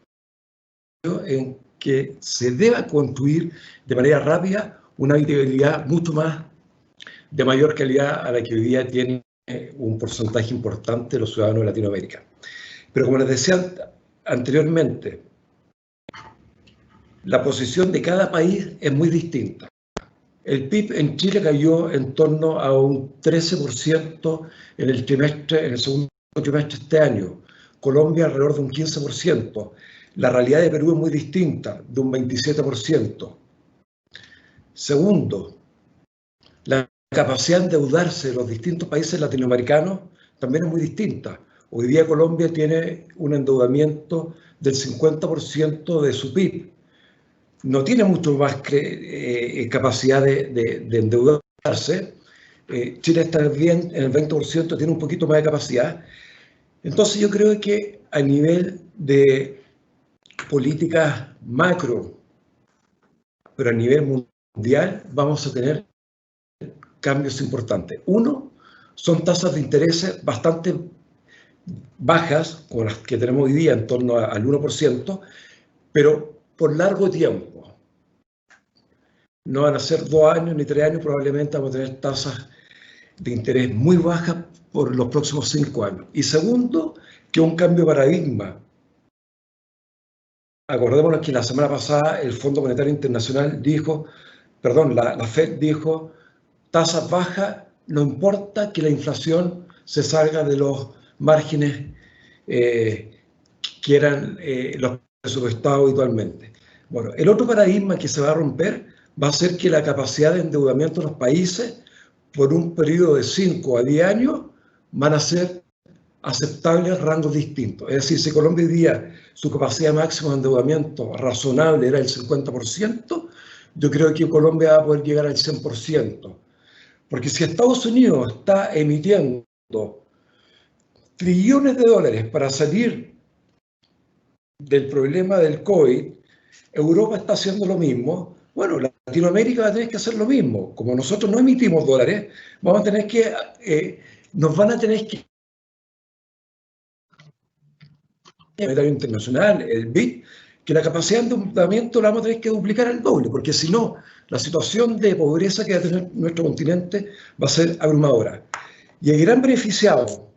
en que se deba construir de manera rápida una habitabilidad mucho más de mayor calidad a la que hoy día tiene un porcentaje importante de los ciudadanos de Latinoamérica. Pero como les decía anteriormente, la posición de cada país es muy distinta. El PIB en Chile cayó en torno a un 13% en el segundo trimestre de este año. Colombia alrededor de un 15%. La realidad de Perú es muy distinta, de un 27%. Segundo, la capacidad de endeudarse de los distintos países latinoamericanos también es muy distinta. Hoy día Colombia tiene un endeudamiento del 50% de su PIB. No tiene mucho más capacidad de endeudarse. Chile está bien en el 20%, tiene un poquito más de capacidad. Entonces yo creo que a nivel de políticas macro, pero a nivel mundial, vamos a tener cambios importantes. Uno, son tasas de interés bastante bajas, como las que tenemos hoy día, en torno al 1%, pero por largo tiempo. No van a ser 2 años ni 3 años, probablemente vamos a tener tasas de interés muy bajas por los próximos 5 años. Y segundo, que un cambio de paradigma. Acordémonos que la semana pasada el Fondo Monetario Internacional dijo, la FED dijo, tasas bajas, no importa que la inflación se salga de los márgenes que eran los presupuestados habitualmente. Bueno, el otro paradigma que se va a romper va a ser que la capacidad de endeudamiento de los países por un periodo de 5 a 10 años van a ser aceptables rangos distintos. Es decir, si Colombia hoy día su capacidad máxima de endeudamiento razonable era el 50%, yo creo que Colombia va a poder llegar al 100%. Porque si Estados Unidos está emitiendo trillones de dólares para salir del problema del COVID, Europa está haciendo lo mismo. Bueno, Latinoamérica va a tener que hacer lo mismo. Como nosotros no emitimos dólares, vamos a tener que, nos van a tener que el Monetario Internacional, el BID, que la capacidad de endeudamiento la vamos a tener que duplicar al doble, porque si no, la situación de pobreza que va a tener nuestro continente va a ser abrumadora. Y el gran beneficiado,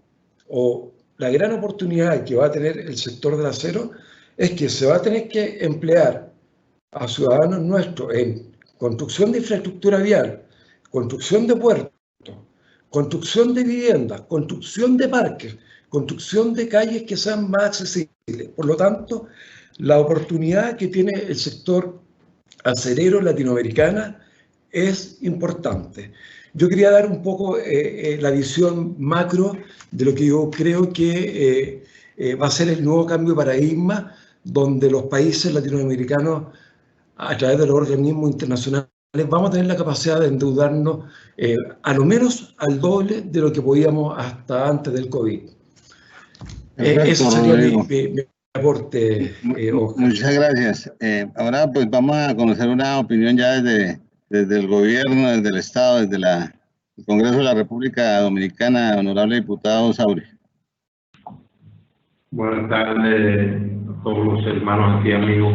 o la gran oportunidad que va a tener el sector del acero, es que se va a tener que emplear a ciudadanos nuestros en construcción de infraestructura vial, construcción de puertos, construcción de viviendas, construcción de parques, construcción de calles que sean más accesibles. Por lo tanto, la oportunidad que tiene el sector acerero latinoamericana es importante. Yo quería dar un poco la visión macro de lo que yo creo que va a ser el nuevo cambio de paradigma, donde los países latinoamericanos, a través de los organismos internacionales, vamos a tener la capacidad de endeudarnos a lo menos al doble de lo que podíamos hasta antes del COVID. Eso sería mi aporte, Oscar. Muchas gracias. Ahora pues vamos a conocer una opinión ya desde el gobierno, desde el Estado, desde el Congreso de la República Dominicana, honorable diputado Sauri. Buenas tardes a todos los hermanos aquí, amigos.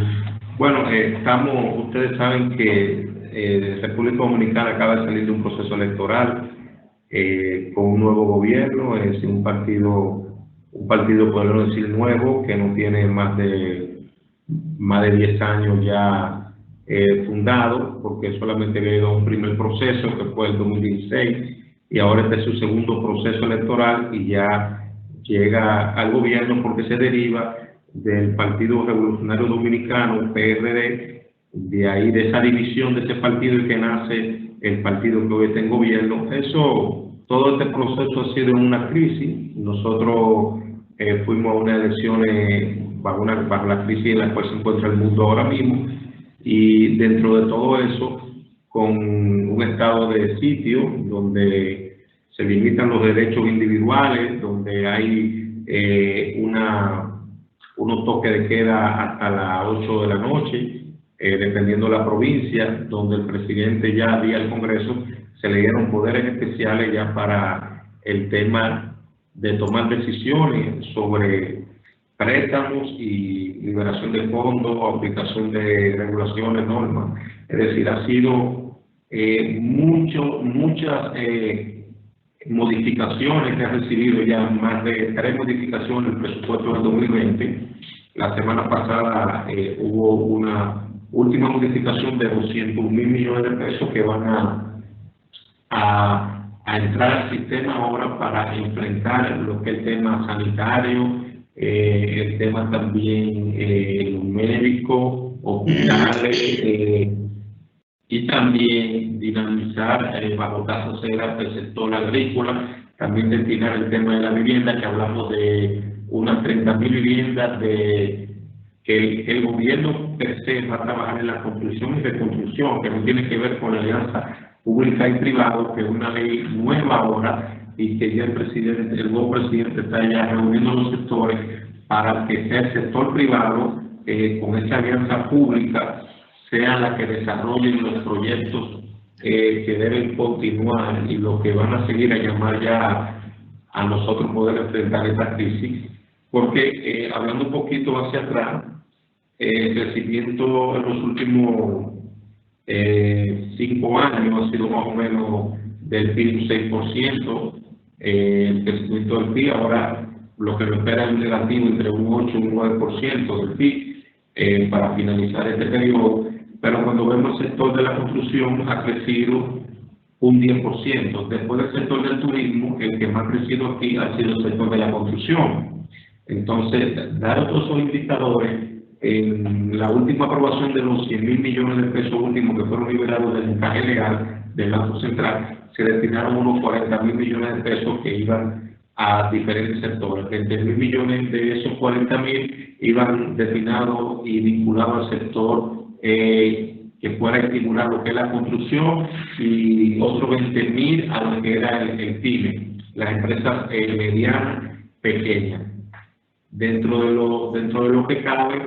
Bueno, ustedes saben que República Dominicana acaba de salir de un proceso electoral con un nuevo gobierno, es decir, un partido, podemos decir, nuevo, que no tiene más de 10 años ya fundado, porque solamente había ido a un primer proceso, que fue el 2016, y ahora este es su segundo proceso electoral y ya llega al gobierno porque se deriva del Partido Revolucionario Dominicano, PRD, de ahí de esa división de ese partido y que nace el partido que hoy está en gobierno. Todo este proceso ha sido una crisis. Nosotros fuimos a unas elecciones bajo la crisis en la cual se encuentra el mundo ahora mismo, y dentro de todo eso, con un estado de sitio donde se limitan los derechos individuales, donde hay unos toques de queda hasta las 8 de la noche, dependiendo de la provincia, donde el presidente ya vía el Congreso se le dieron poderes especiales ya para el tema de tomar decisiones sobre préstamos y liberación de fondos, aplicación de regulaciones, normas. Es decir, ha sido muchas modificaciones que ha recibido ya, más de 3 modificaciones el presupuesto del 2020. La semana pasada hubo una última modificación de 200.000 millones de pesos que van a entrar al sistema ahora para enfrentar lo que es el tema sanitario, el tema también médico, hospitales, y también dinamizar bajo tasa cero el sector agrícola, también destinar el tema de la vivienda, que hablamos de unas 30.000 viviendas que el gobierno per se va a trabajar en la construcción y reconstrucción, que no tiene que ver con la alianza pública y privada, que es una ley nueva ahora, y que ya el nuevo presidente está ya reuniendo los sectores para que sea el sector privado, con esa alianza pública, sea la que desarrollen los proyectos que deben continuar y los que van a seguir a llamar ya a nosotros poder enfrentar esta crisis. Porque hablando un poquito hacia atrás, el crecimiento en los últimos 5 años ha sido más o menos del PIB un 6%, el crecimiento del PIB. Ahora lo que nos espera es un negativo entre un 8 y un 9% del PIB para finalizar este periodo, pero cuando vemos el sector de la construcción ha crecido un 10%. Después del sector del turismo, el que más ha crecido aquí ha sido el sector de la construcción. Entonces, dados todos esos indicadores, en la última aprobación de los 100.000 millones de pesos últimos que fueron liberados del encaje legal del Banco Central, se destinaron unos 40.000 millones de pesos que iban a diferentes sectores. 20.000 millones de esos 40.000 iban destinados y vinculados al sector que pueda estimular lo que es la construcción, y otros 20.000 a lo que era el PYME, las empresas medianas, pequeñas. Dentro de lo que cabe,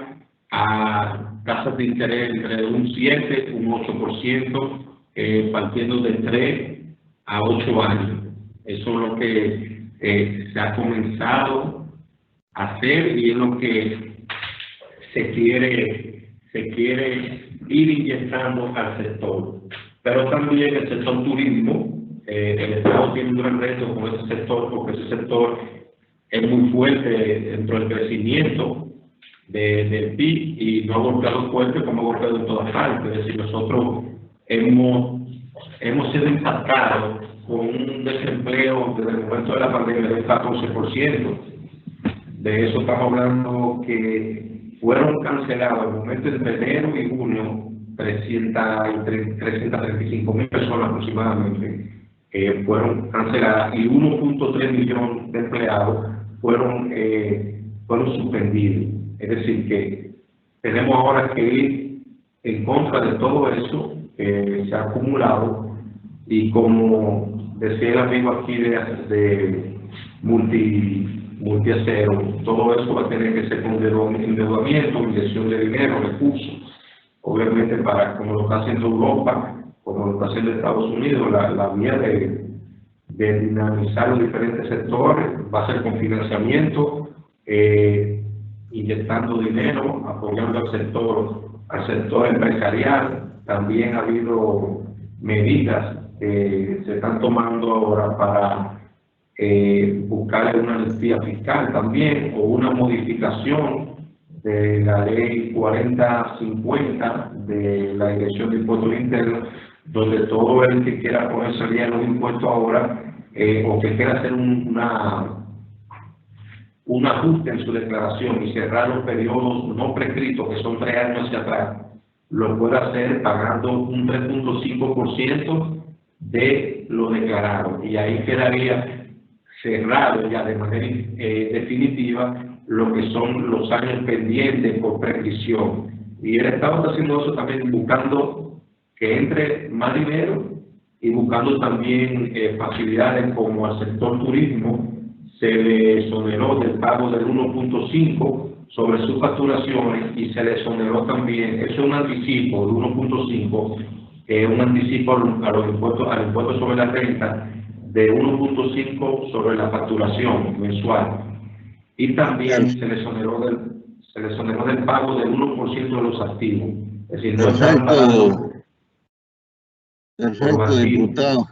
a tasas de interés entre un 7, un 8%, partiendo de 3 a 8 años. Eso es lo que se ha comenzado a hacer y es lo que se quiere ir inyectando al sector. Pero también el sector turismo, el Estado tiene un gran reto con ese sector, porque ese sector es muy fuerte dentro del crecimiento del PIB y no ha golpeado fuerte como ha golpeado en todas partes. Es decir, nosotros hemos sido impactados con un desempleo desde el momento de la pandemia del 14%. De eso estamos hablando que fueron cancelados en el momento de enero y junio 335.000 personas aproximadamente fueron canceladas, y 1.3 millones de empleados fueron suspendidos. Es decir, que tenemos ahora que ir en contra de todo eso que se ha acumulado, y como decía el amigo aquí de multiacero, todo eso va a tener que ser con endeudamiento, inyección de dinero, recursos. Obviamente, como lo está haciendo Europa, como lo está haciendo Estados Unidos, la vía de dinamizar los diferentes sectores va a ser con financiamiento, inyectando dinero, apoyando al sector empresarial. También ha habido medidas que se están tomando ahora para buscar una amnistía fiscal también, o una modificación de la ley 4050 de la Dirección de Impuestos Internos, donde todo el que quiera ponerse al día en los impuestos ahora o que quiera hacer un ajuste en su declaración y cerrar los periodos no prescritos, que son 3 años hacia atrás, lo puede hacer pagando un 3.5% de lo declarado. Y ahí quedaría cerrado ya de manera definitiva lo que son los años pendientes por prescripción. Y el Estado está haciendo eso también, buscando que entre más dinero y buscando también facilidades, como al sector turismo se le exoneró del pago del 1.5 sobre sus facturaciones y se le exoneró también, eso es un anticipo del 1.5, un anticipo a los impuestos, al impuesto sobre la renta de 1.5 sobre la facturación mensual. Y también se le exoneró del pago del 1% de los activos. Es decir, no están pagando. Perfecto, diputado.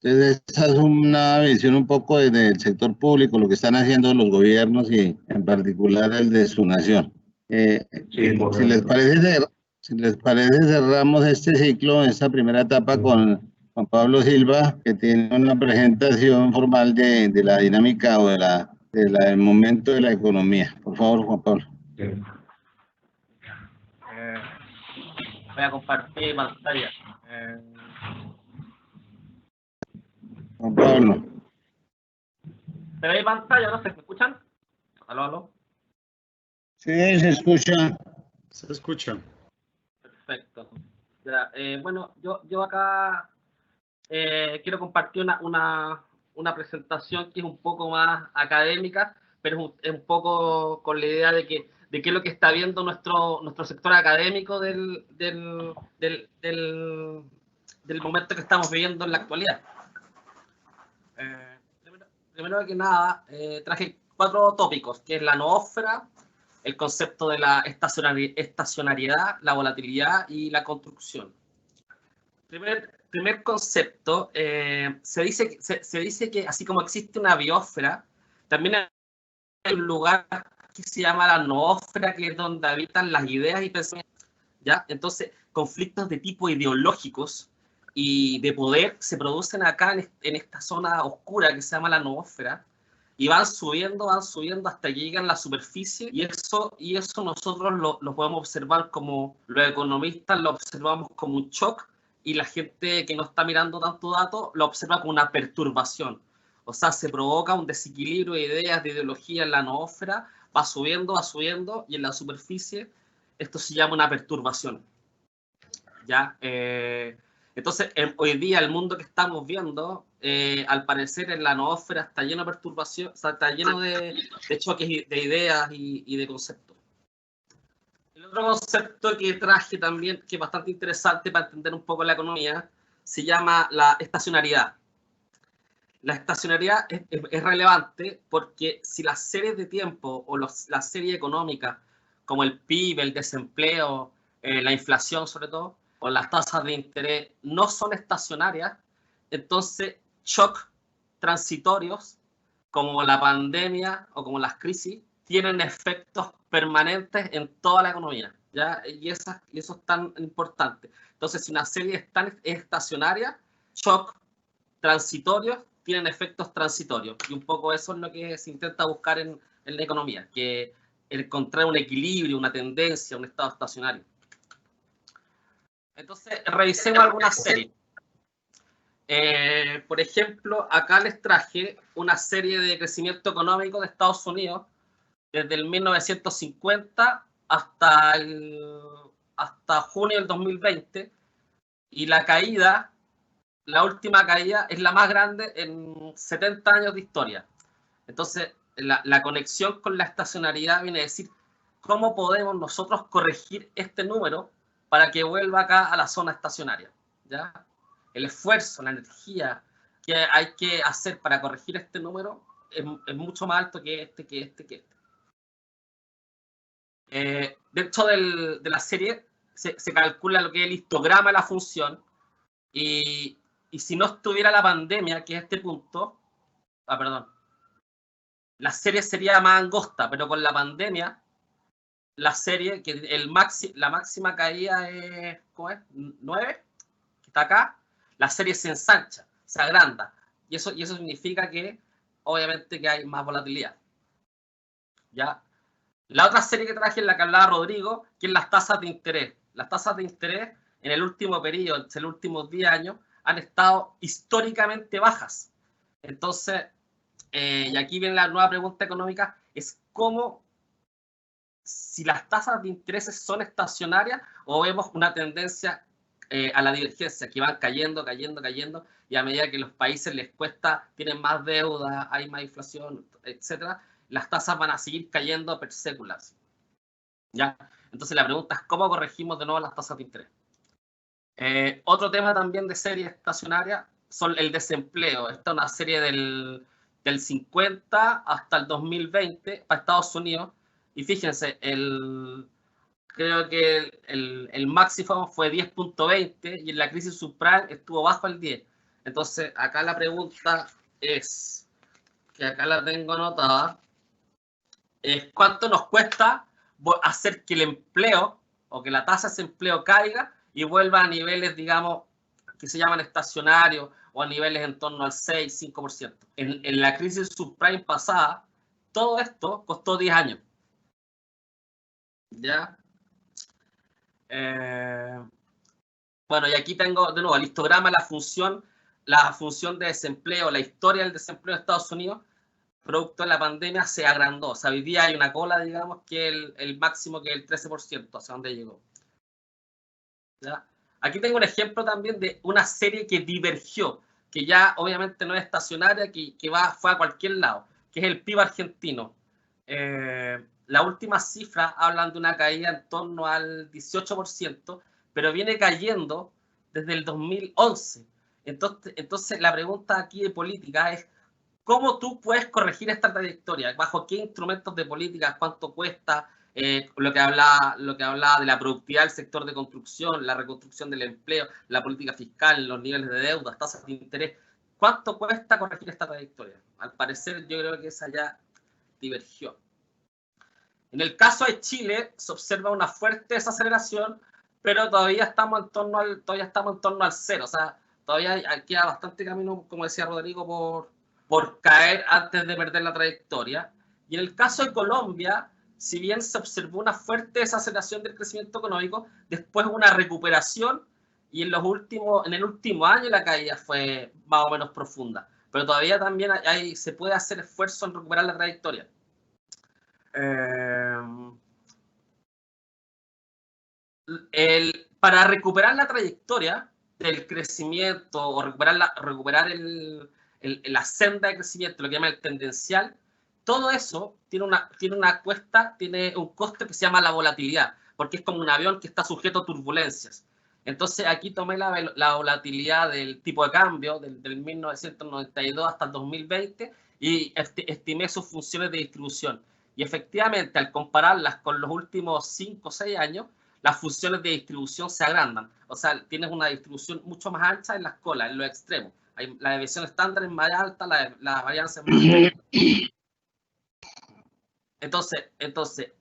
Entonces, esa es una visión un poco desde el sector público, lo que están haciendo los gobiernos y en particular el de su nación. Si les parece, cerramos este ciclo, esta primera etapa con Juan Pablo Silva, que tiene una presentación formal de la dinámica o del momento de la economía. Por favor, Juan Pablo. Voy a compartir pantalla. Juan Pablo. ¿Se ve pantalla? ¿No se escuchan? ¿Aló, aló? Sí, se escucha. Se escucha. Perfecto. Ya, bueno, yo acá quiero compartir una presentación que es un poco más académica, pero es un poco con la idea de qué es lo que está viendo nuestro sector académico del momento que estamos viviendo en la actualidad. Primero que nada, traje 4 tópicos, que es la noósfera, el concepto de la estacionariedad, la volatilidad y la construcción. Primer concepto, se dice que así como existe una biosfera, también hay un lugar que se llama la noósfera, que es donde habitan las ideas y pensamientos, ¿ya? Entonces, conflictos de tipo ideológicos y de poder se producen acá en esta zona oscura que se llama la noósfera, y van subiendo hasta que llegan a la superficie, y eso nosotros lo podemos observar como, los economistas lo observamos como un shock, y la gente que no está mirando tanto dato lo observa como una perturbación. O sea, se provoca un desequilibrio de ideas, de ideología en la noósfera, va subiendo, y en la superficie esto se llama una perturbación. ¿Ya? Entonces, hoy día el mundo que estamos viendo, al parecer en la noósfera está lleno de perturbación, o sea, está lleno de choques de ideas y de conceptos. El otro concepto que traje también, que es bastante interesante para entender un poco la economía, se llama la estacionariedad. La estacionariedad es relevante porque si las series de tiempo o las series económicas, como el PIB, el desempleo, la inflación sobre todo, o las tasas de interés, no son estacionarias, entonces shock transitorios, como la pandemia o como las crisis, tienen efectos permanentes en toda la economía, ¿ya? Y eso es tan importante. Entonces, si una serie es estacionaria, shock transitorios tienen efectos transitorios. Y un poco eso es lo que se intenta buscar en la economía, que encontrar un equilibrio, una tendencia, un estado estacionario. Entonces, revisemos algunas series. Por ejemplo, acá les traje una serie de crecimiento económico de Estados Unidos desde el 1950 hasta junio del 2020, y la última caída es la más grande en 70 años de historia. Entonces, la conexión con la estacionalidad viene a decir cómo podemos nosotros corregir este número para que vuelva acá a la zona estacionaria, ¿ya? El esfuerzo, la energía que hay que hacer para corregir este número es mucho más alto que este. Dentro de la serie se calcula lo que es el histograma de la función, y si no estuviera la pandemia, que es este punto, la serie sería más angosta, pero con la pandemia, la serie, que la máxima caída es, ¿cómo es? 9, que hasta acá, la serie se ensancha, se agranda. Y eso significa que, obviamente, que hay más volatilidad. ¿Ya? La otra serie que traje es la que hablaba Rodrigo, que es las tasas de interés. Las tasas de interés en el último periodo, en los últimos 10 años, han estado históricamente bajas. Entonces, y aquí viene la nueva pregunta económica, es cómo, si las tasas de intereses son estacionarias o vemos una tendencia a la divergencia, que van cayendo, y a medida que los países les cuesta, tienen más deuda, hay más inflación, etcétera, las tasas van a seguir cayendo per sécula. ¿Ya? Entonces la pregunta es cómo corregimos de nuevo las tasas de interés. Otro tema también de serie estacionaria son el desempleo. Esta es una serie del 50 hasta el 2020 para Estados Unidos. Y fíjense, creo que el máximo fue 10.20 y en la crisis subprime estuvo bajo el 10. Entonces acá la pregunta es, que acá la tengo anotada, es cuánto nos cuesta hacer que el empleo o que la tasa de desempleo caiga y vuelva a niveles, digamos, que se llaman estacionarios o a niveles en torno al 6-5%. En la crisis subprime pasada, todo esto costó 10 años. ¿Ya? Bueno, y aquí tengo de nuevo el histograma, la función de desempleo, la historia del desempleo de Estados Unidos, producto de la pandemia, se agrandó. O sea, hoy día hay una cola, digamos, que el máximo que es el 13%, hacia donde llegó. ¿Ya? Aquí tengo un ejemplo también de una serie que divergió, que ya obviamente no es estacionaria, que fue a cualquier lado, que es el PIB argentino. Las últimas cifras hablan de una caída en torno al 18%, pero viene cayendo desde el 2011. Entonces la pregunta aquí de política es, ¿cómo tú puedes corregir esta trayectoria? ¿Bajo qué instrumentos de política? ¿Cuánto cuesta? Lo que hablaba de la productividad del sector de construcción, la reconstrucción del empleo, la política fiscal, los niveles de deuda, tasas de interés. ¿Cuánto cuesta corregir esta trayectoria? Al parecer, yo creo que esa ya divergió. En el caso de Chile, se observa una fuerte desaceleración, pero todavía estamos en torno al cero. O sea, todavía queda bastante camino, como decía Rodrigo, por caer antes de perder la trayectoria. Y en el caso de Colombia, si bien se observó una fuerte desaceleración del crecimiento económico, después una recuperación, y en el último año la caída fue más o menos profunda. Pero todavía también se puede hacer esfuerzo en recuperar la trayectoria. Para recuperar la trayectoria del crecimiento o recuperar la senda de crecimiento, lo que llama el tendencial, todo eso tiene un coste que se llama la volatilidad, porque es como un avión que está sujeto a turbulencias. Entonces aquí tomé la volatilidad del tipo de cambio del 1992 hasta el 2020 y estimé sus funciones de distribución. Y efectivamente, al compararlas con los últimos 5 o 6 años, las funciones de distribución se agrandan. O sea, tienes una distribución mucho más ancha en las colas, en los extremos. La deviación estándar es más alta, la varianza es más alta. Entonces,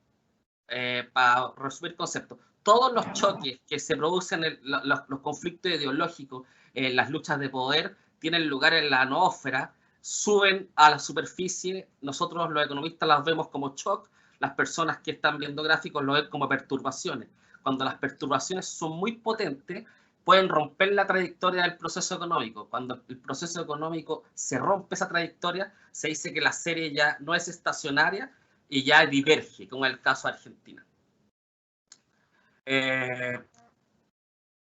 para resumir el concepto, todos los choques que se producen, los conflictos ideológicos, las luchas de poder, tienen lugar en la noósfera, suben a la superficie. Nosotros los economistas las vemos como shock, las personas que están viendo gráficos lo ven como perturbaciones. Cuando las perturbaciones son muy potentes, pueden romper la trayectoria del proceso económico. Cuando el proceso económico se rompe esa trayectoria, se dice que la serie ya no es estacionaria y ya diverge, como en el caso de Argentina.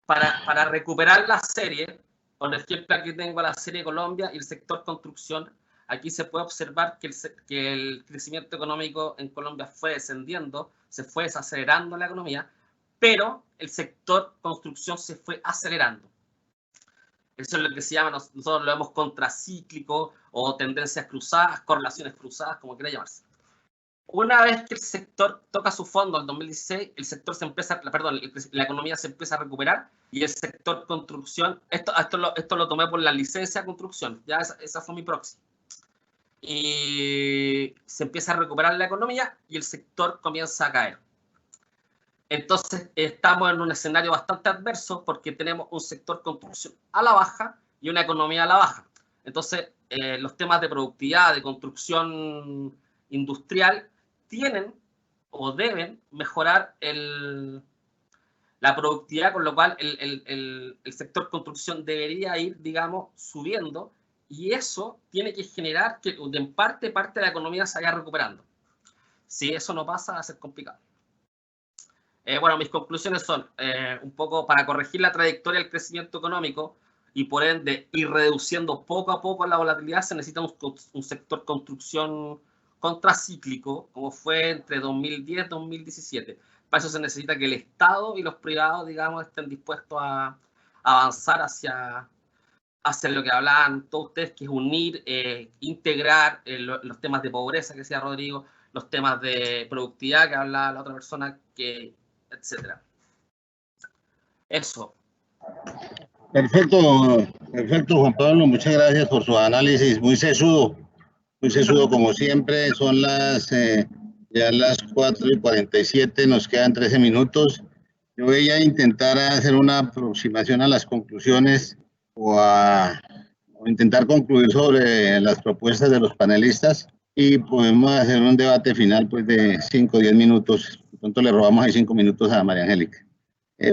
Para recuperar la serie, por ejemplo, aquí tengo la serie Colombia y el sector construcción. Aquí se puede observar que el crecimiento económico en Colombia fue descendiendo, se fue desacelerando la economía, pero el sector construcción se fue acelerando. Eso es lo que se llama, nosotros lo vemos contracíclico o tendencias cruzadas, correlaciones cruzadas, como quiera llamarse. Una vez que el sector toca su fondo en 2016, la economía se empieza a recuperar y el sector construcción, esto lo tomé por la licencia de construcción, ya esa fue mi proxy. Y se empieza a recuperar la economía y el sector comienza a caer. Entonces, estamos en un escenario bastante adverso porque tenemos un sector construcción a la baja y una economía a la baja. Entonces, los temas de productividad, de construcción industrial, tienen o deben mejorar la productividad, con lo cual el sector construcción debería ir, digamos, subiendo, y eso tiene que generar que en parte de la economía se vaya recuperando. Si eso no pasa, va a ser complicado. Bueno, mis conclusiones son un poco para corregir la trayectoria del crecimiento económico y por ende ir reduciendo poco a poco la volatilidad. Se necesita un sector construcción contracíclico, como fue entre 2010 y 2017. Para eso se necesita que el Estado y los privados, digamos, estén dispuestos a avanzar hacia lo que hablaban todos ustedes, que es unir, integrar los temas de pobreza que decía Rodrigo, los temas de productividad que hablaba la otra persona, etcétera. Eso. Perfecto, Juan Pablo, muchas gracias por su análisis, muy sesudo como siempre. Son ya las 4:47, nos quedan 13 minutos. Yo voy a intentar hacer una aproximación a las conclusiones o intentar concluir sobre las propuestas de los panelistas, y podemos hacer un debate final pues de 5 o 10 minutos. De pronto le robamos ahí 5 minutos a María Angélica.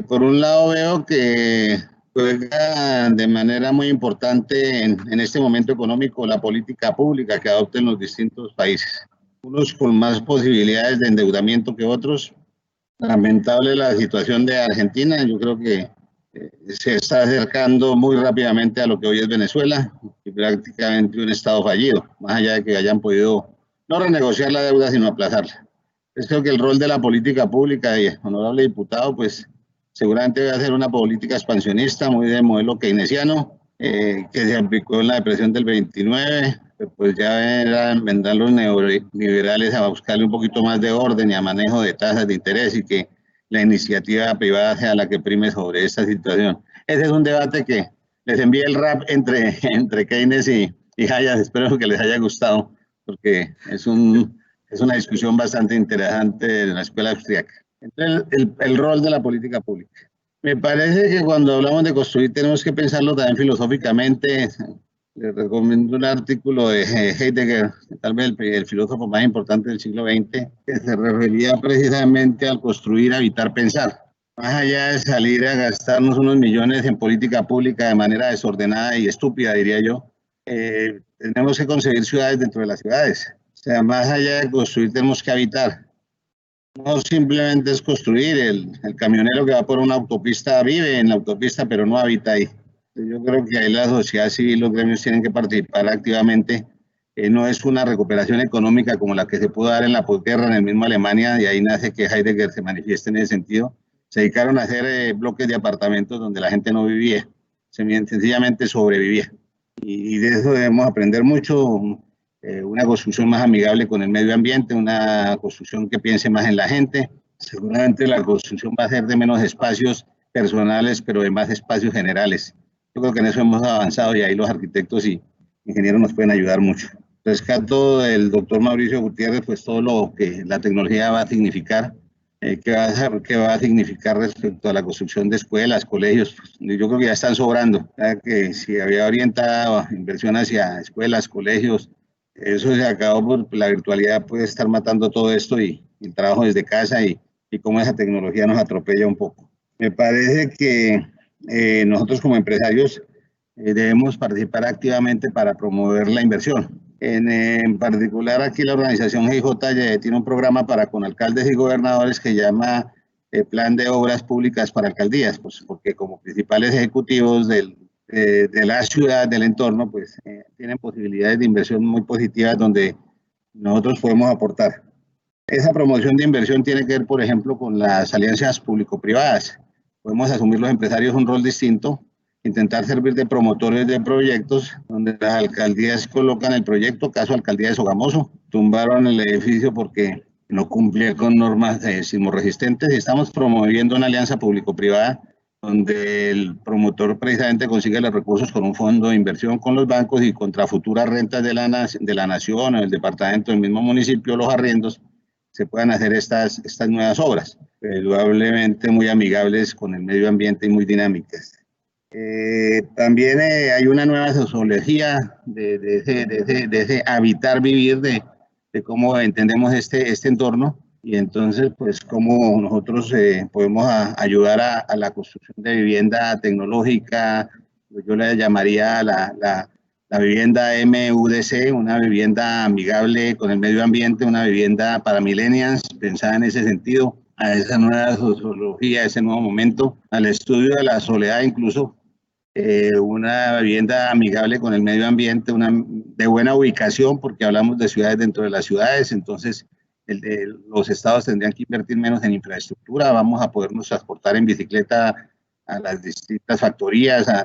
Por un lado veo que juega de manera muy importante en este momento económico la política pública que adopten los distintos países, unos con más posibilidades de endeudamiento que otros. Lamentable la situación de Argentina. Yo creo que se está acercando muy rápidamente a lo que hoy es Venezuela, y prácticamente un estado fallido, más allá de que hayan podido no renegociar la deuda, sino aplazarla. Yo creo que el rol de la política pública, y honorable diputado, pues seguramente va a ser una política expansionista, muy de modelo keynesiano, que se aplicó en la depresión del 29, pues ya vendrán los neoliberales a buscarle un poquito más de orden y a manejo de tasas de interés, y que la iniciativa privada sea la que prime sobre esta situación. Ese es un debate que les envié el rap entre Keynes y Hayek. Espero que les haya gustado, porque es una discusión bastante interesante en la escuela austríaca. Entonces, el rol de la política pública. Me parece que cuando hablamos de construir tenemos que pensarlo también filosóficamente. Les recomiendo un artículo de Heidegger, tal vez el filósofo más importante del siglo XX, que se refería precisamente al construir, habitar, pensar. Más allá de salir a gastarnos unos millones en política pública de manera desordenada y estúpida, diría yo, tenemos que concebir ciudades dentro de las ciudades. O sea, más allá de construir, tenemos que habitar. No simplemente es construir. El camionero que va por una autopista vive en la autopista, pero no habita ahí. Yo creo que ahí la sociedad civil, los gremios tienen que participar activamente. No es una recuperación económica como la que se pudo dar en la posguerra en el mismo Alemania, y ahí nace que Heidegger se manifieste en ese sentido. Se dedicaron a hacer bloques de apartamentos donde la gente no vivía, sencillamente sobrevivía. Y de eso debemos aprender mucho. Una construcción más amigable con el medio ambiente, una construcción que piense más en la gente. Seguramente la construcción va a ser de menos espacios personales, pero de más espacios generales. Yo creo que en eso hemos avanzado, y ahí los arquitectos y ingenieros nos pueden ayudar mucho. Rescato del doctor Mauricio Gutiérrez pues todo lo que la tecnología va a significar, qué va a significar respecto a la construcción de escuelas, colegios. Yo creo que ya están sobrando, que si había orientado inversión hacia escuelas, colegios, eso se acabó por la virtualidad, puede estar matando todo esto, y el trabajo desde casa, y cómo esa tecnología nos atropella un poco. Me parece que nosotros como empresarios debemos participar activamente para promover la inversión. En particular aquí la organización GIJ tiene un programa con alcaldes y gobernadores que llama Plan de Obras Públicas para Alcaldías, pues porque como principales ejecutivos de la ciudad, del entorno, pues tienen posibilidades de inversión muy positivas donde nosotros podemos aportar. Esa promoción de inversión tiene que ver, por ejemplo, con las alianzas público-privadas. Podemos asumir los empresarios un rol distinto, intentar servir de promotores de proyectos donde las alcaldías colocan el proyecto. Caso alcaldía de Sogamoso, tumbaron el edificio porque no cumplía con normas sismorresistentes, y estamos promoviendo una alianza público-privada donde el promotor precisamente consigue los recursos con un fondo de inversión con los bancos, y contra futuras rentas de la nación o del departamento, del mismo municipio, los arriendos se puedan hacer estas nuevas obras, indudablemente muy amigables con el medio ambiente y muy dinámicas. También hay una nueva sociología de ese habitar, vivir, de cómo entendemos este entorno, y entonces pues cómo nosotros podemos ayudar a la construcción de vivienda tecnológica. Yo le llamaría la vivienda MUDC, una vivienda amigable con el medio ambiente, una vivienda para millennials, pensada en ese sentido, a esa nueva sociología, a ese nuevo momento, al estudio de la soledad incluso. Una vivienda amigable con el medio ambiente, de buena ubicación, porque hablamos de ciudades dentro de las ciudades, entonces los estados tendrían que invertir menos en infraestructura, vamos a podernos transportar en bicicleta a las distintas factorías, a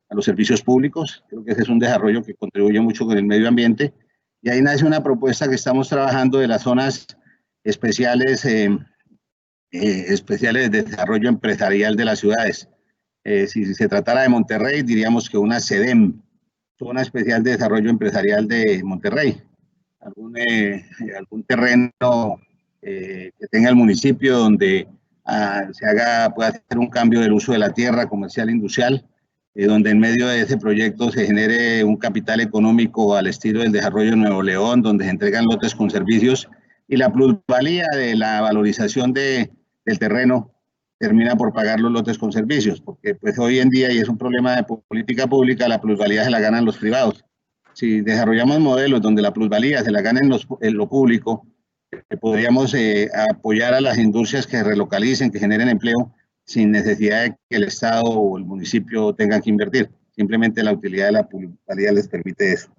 los servicios públicos. Creo que ese es un desarrollo que contribuye mucho con el medio ambiente, y ahí nace una propuesta que estamos trabajando de las zonas especiales de desarrollo empresarial de las ciudades. Si se tratara de Monterrey, diríamos que una CEDEM, Zona Especial de Desarrollo Empresarial de Monterrey. Algún terreno que tenga el municipio donde pueda hacer un cambio del uso de la tierra comercial e industrial, donde en medio de ese proyecto se genere un capital económico al estilo del desarrollo de Nuevo León, donde se entregan lotes con servicios, y la plusvalía de la valorización del terreno termina por pagar los lotes con servicios, porque pues hoy en día, y es un problema de política pública, la plusvalía se la ganan los privados. Si desarrollamos modelos donde la plusvalía se la gana en lo público, podríamos apoyar a las industrias que relocalicen, que generen empleo, sin necesidad de que el Estado o el municipio tengan que invertir. Simplemente la utilidad de la plusvalía les permite eso.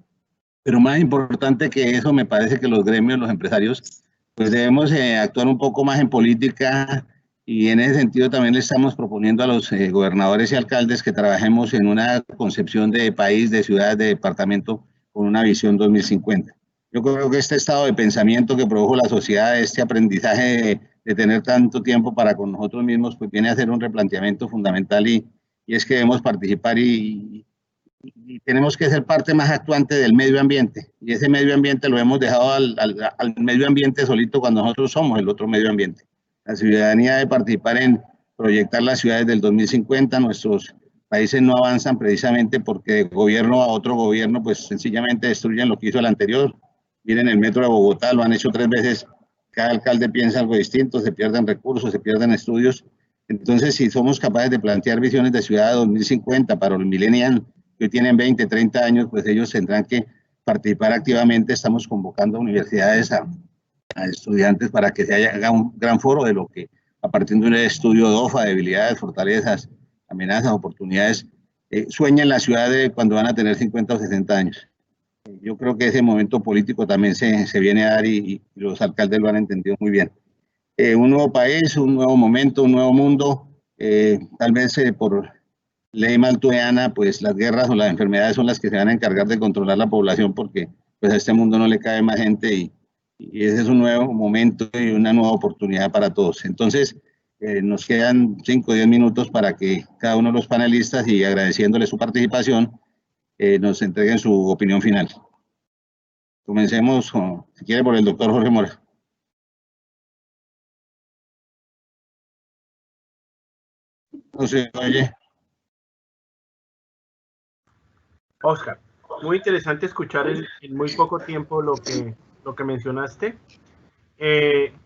Pero más importante que eso, me parece que los gremios, los empresarios, pues debemos actuar un poco más en política. Y en ese sentido también le estamos proponiendo a los gobernadores y alcaldes que trabajemos en una concepción de país, de ciudad, de departamento, con una visión 2050. Yo creo que este estado de pensamiento que produjo la sociedad, este aprendizaje de tener tanto tiempo para con nosotros mismos, pues viene a ser un replanteamiento fundamental, y es que debemos participar y tenemos que ser parte más actuante del medio ambiente. Y ese medio ambiente lo hemos dejado al medio ambiente solito, cuando nosotros somos el otro medio ambiente. La ciudadanía debe participar en proyectar las ciudades del 2050. Nuestros países no avanzan precisamente porque de gobierno a otro gobierno pues sencillamente destruyen lo que hizo el anterior. Miren el metro de Bogotá, lo han hecho 3 veces, cada alcalde piensa algo distinto, se pierden recursos, se pierden estudios. Entonces, si somos capaces de plantear visiones de ciudad 2050 para los millennials que hoy tienen 20, 30 años, pues ellos tendrán que participar activamente. Estamos convocando a universidades, a estudiantes, para que se haga un gran foro de lo que, a partir de un estudio DOFA, debilidades, fortalezas, amenazas, oportunidades, sueñan la ciudad de cuando van a tener 50 o 60 años. Yo creo que ese momento político también se viene a dar, y los alcaldes lo han entendido muy bien. Un nuevo país, un nuevo momento, un nuevo mundo, tal vez por ley malthusiana, pues las guerras o las enfermedades son las que se van a encargar de controlar la población, porque pues a este mundo no le cabe más gente, y ese es un nuevo momento y una nueva oportunidad para todos. Entonces, nos quedan 5 o 10 minutos para que cada uno de los panelistas, y agradeciéndole su participación, nos entreguen su opinión final. Comencemos, si quiere, por el doctor Jorge Mora. No se oye. Oscar, muy interesante escuchar en muy poco tiempo lo que mencionaste.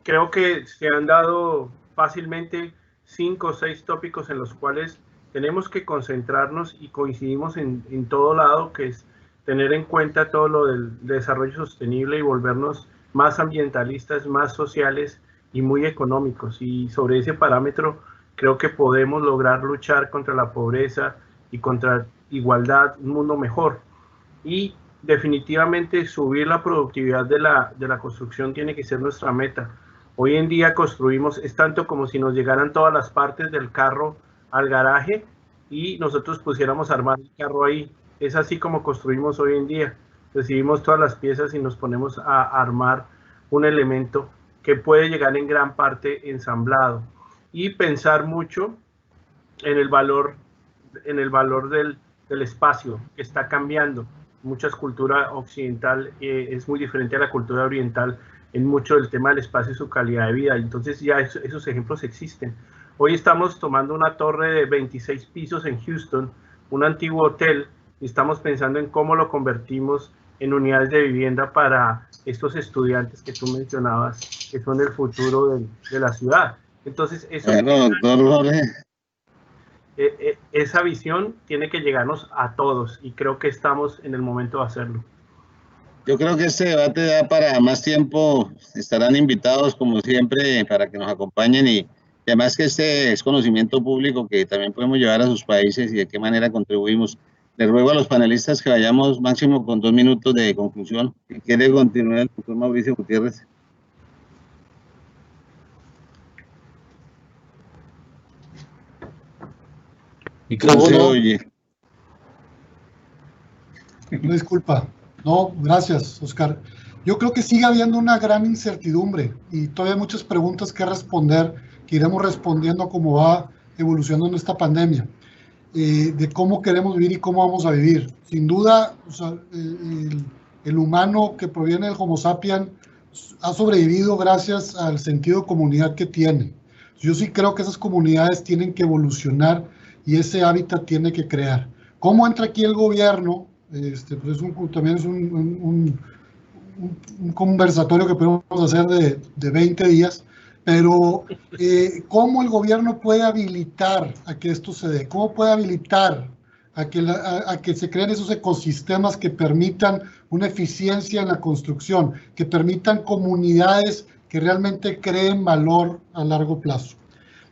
Creo que se han dado fácilmente 5 o 6 tópicos en los cuales tenemos que concentrarnos, y coincidimos en todo lado, que es tener en cuenta todo lo del desarrollo sostenible y volvernos más ambientalistas, más sociales y muy económicos. Y sobre ese parámetro creo que podemos lograr luchar contra la pobreza y contra igualdad, un mundo mejor. Y definitivamente subir la productividad de la construcción tiene que ser nuestra meta. Hoy en día construimos, es tanto como si nos llegaran todas las partes del carro al garaje y nosotros pusiéramos a armar el carro ahí. Es así como construimos hoy en día. Recibimos todas las piezas y nos ponemos a armar un elemento que puede llegar en gran parte ensamblado, y pensar mucho en el valor del espacio, que está cambiando. Mucha cultura occidental es muy diferente a la cultura oriental mucho del tema del espacio y su calidad de vida. Entonces ya esos ejemplos existen. Hoy estamos tomando una torre de 26 pisos en Houston, un antiguo hotel, y estamos pensando en cómo lo convertimos en unidades de vivienda para estos estudiantes que tú mencionabas, que son el futuro de la ciudad. Entonces, eso, bueno, doctor Jorge. Esa visión tiene que llegarnos a todos y creo que estamos en el momento de hacerlo. Yo creo que este debate da para más tiempo. Estarán invitados, como siempre, para que nos acompañen y además que este es conocimiento público que también podemos llevar a sus países y de qué manera contribuimos. Les ruego a los panelistas que vayamos máximo con 2 minutos de conclusión. Si quiere continuar el doctor Mauricio Gutiérrez. No se oye. Disculpa. No, gracias, Oscar. Yo creo que sigue habiendo una gran incertidumbre y todavía hay muchas preguntas que responder, que iremos respondiendo cómo va evolucionando esta pandemia, de cómo queremos vivir y cómo vamos a vivir. Sin duda, o sea, el humano que proviene del Homo sapiens ha sobrevivido gracias al sentido de comunidad que tiene. Yo sí creo que esas comunidades tienen que evolucionar y ese hábitat tiene que crear. ¿Cómo entra aquí el gobierno? Pues también es un conversatorio que podemos hacer de 20 días, pero ¿cómo el gobierno puede habilitar a que esto se dé? ¿Cómo puede habilitar a que se creen esos ecosistemas que permitan una eficiencia en la construcción, que permitan comunidades que realmente creen valor a largo plazo?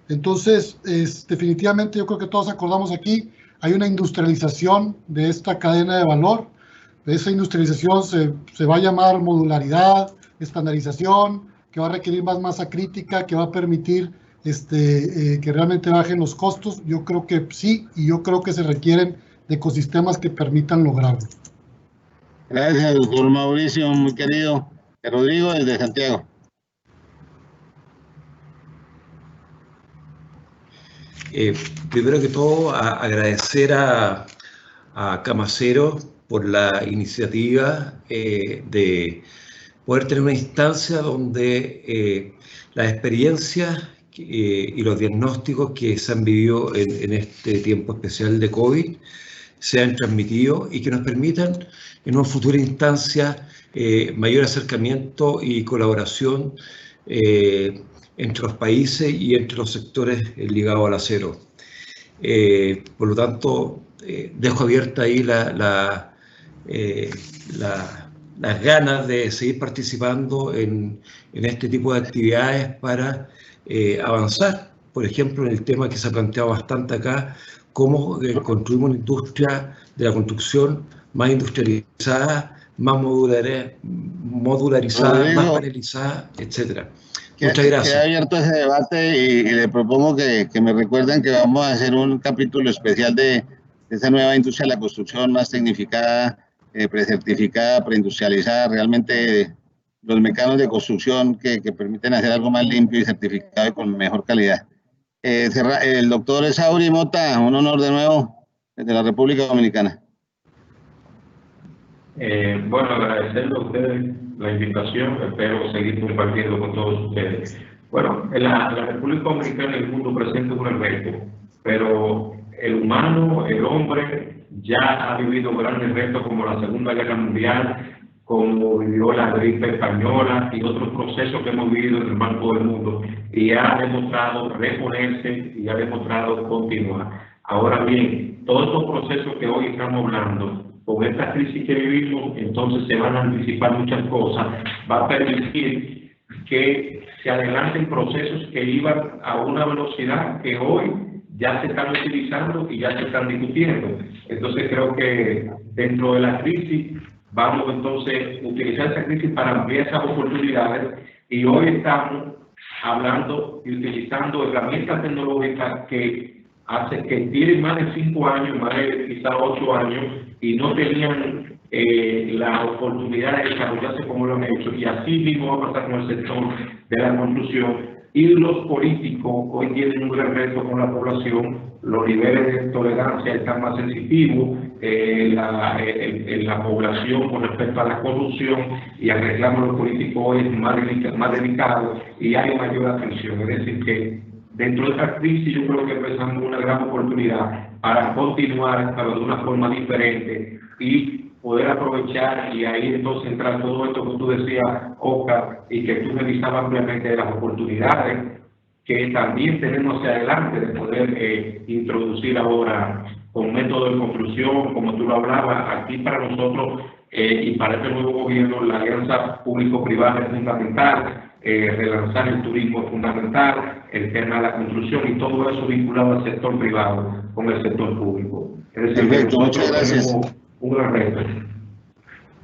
Entonces, definitivamente yo creo que todos acordamos aquí, hay una industrialización de esta cadena de valor. Esa industrialización se va a llamar modularidad, estandarización, que va a requerir más masa crítica, que va a permitir que realmente bajen los costos. Yo creo que sí, y yo creo que se requieren de ecosistemas que permitan lograrlo. Gracias, doctor Mauricio, muy querido. Rodrigo, desde Santiago. Primero que todo, agradecer a Camacero por la iniciativa de poder tener una instancia donde las experiencias y los diagnósticos que se han vivido en este tiempo especial de COVID sean transmitidos y que nos permitan en una futura instancia mayor acercamiento y colaboración entre los países y entre los sectores ligados al acero. Por lo tanto, dejo abierta ahí las ganas de seguir participando en este tipo de actividades para avanzar. Por ejemplo, en el tema que se ha planteado bastante acá, cómo construimos una industria de la construcción más industrializada, más modularizada, más panelizada, etcétera. Muchas gracias. Queda abierto ese debate y le propongo que me recuerden que vamos a hacer un capítulo especial de esa nueva industria de la construcción más tecnificada, precertificada, preindustrializada, realmente los mecanos de construcción que permiten hacer algo más limpio y certificado y con mejor calidad. El doctor Esauri Mota, un honor de nuevo desde la República Dominicana. Bueno, agradecerle a ustedes la invitación, espero seguir compartiendo con todos ustedes. Bueno, en la República Dominicana el mundo presenta un reto, pero el humano, el hombre, ya ha vivido grandes retos como la Segunda Guerra Mundial, como vivió la gripe española y otros procesos que hemos vivido en el marco del mundo, y ha demostrado reponerse y ha demostrado continuar. Ahora bien, todos estos procesos que hoy estamos hablando, con esta crisis que vivimos, entonces se van a anticipar muchas cosas, va a permitir que se adelanten procesos que iban a una velocidad que hoy ya se están utilizando y ya se están discutiendo. Entonces creo que dentro de la crisis vamos entonces a utilizar esa crisis para ampliar esas oportunidades, y hoy estamos hablando y utilizando herramientas tecnológicas que hace que tienen más de 5 años, más de quizás 8 años, y no tenían la oportunidad de desarrollarse como lo han hecho. Y así mismo va a pasar con el sector de la construcción, Y los políticos hoy tienen un gran reto con la población, los niveles de tolerancia están más sensitivos, la población con respecto a la corrupción y al reclamo de los políticos hoy es más delicado y hay mayor atención. Es decir, que dentro de esta crisis yo creo que empezamos una gran oportunidad para continuar, pero de una forma diferente y poder aprovechar y ahí entonces entrar todo esto que tú decías, Oscar, y que tú revisabas ampliamente de las oportunidades que también tenemos hacia adelante de poder introducir ahora con método de construcción, como tú lo hablabas, aquí para nosotros y para este nuevo gobierno la alianza público-privada es fundamental, relanzar el turismo es fundamental, el tema de la construcción y todo eso vinculado al sector privado con el sector público. Es decir, perfecto, muchas gracias. Un gran reto.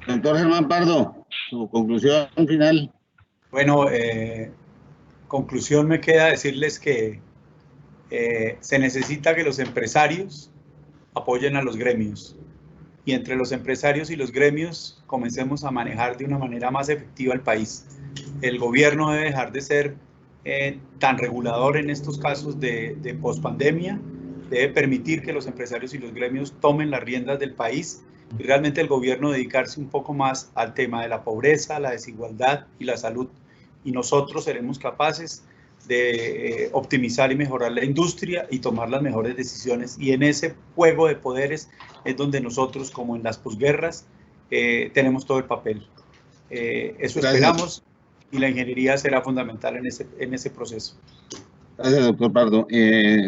Doctor Germán Pardo, su conclusión final. Bueno, conclusión me queda decirles que se necesita que los empresarios apoyen a los gremios y entre los empresarios y los gremios comencemos a manejar de una manera más efectiva el país. El gobierno debe dejar de ser tan regulador en estos casos de pospandemia, debe permitir que los empresarios y los gremios tomen las riendas del país y realmente el gobierno dedicarse un poco más al tema de la pobreza, la desigualdad y la salud. Y nosotros seremos capaces de optimizar y mejorar la industria y tomar las mejores decisiones. Y en ese juego de poderes es donde nosotros, como en las posguerras, tenemos todo el papel. Eso esperamos y la ingeniería será fundamental en ese proceso. Gracias, doctor Pardo.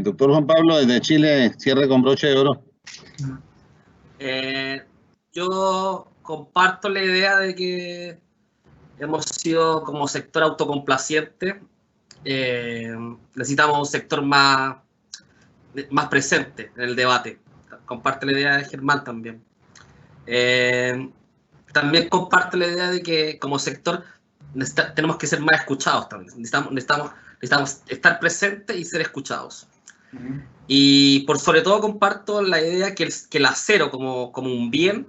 Doctor Juan Pablo, desde Chile, cierre con broche de oro. Yo comparto la idea de que hemos sido como sector autocomplaciente. Necesitamos un sector más presente en el debate. Comparte la idea de Germán también. También comparte la idea de que como sector tenemos que ser más escuchados también. Necesitamos estar presentes y ser escuchados. Y por sobre todo comparto la idea que el acero como un bien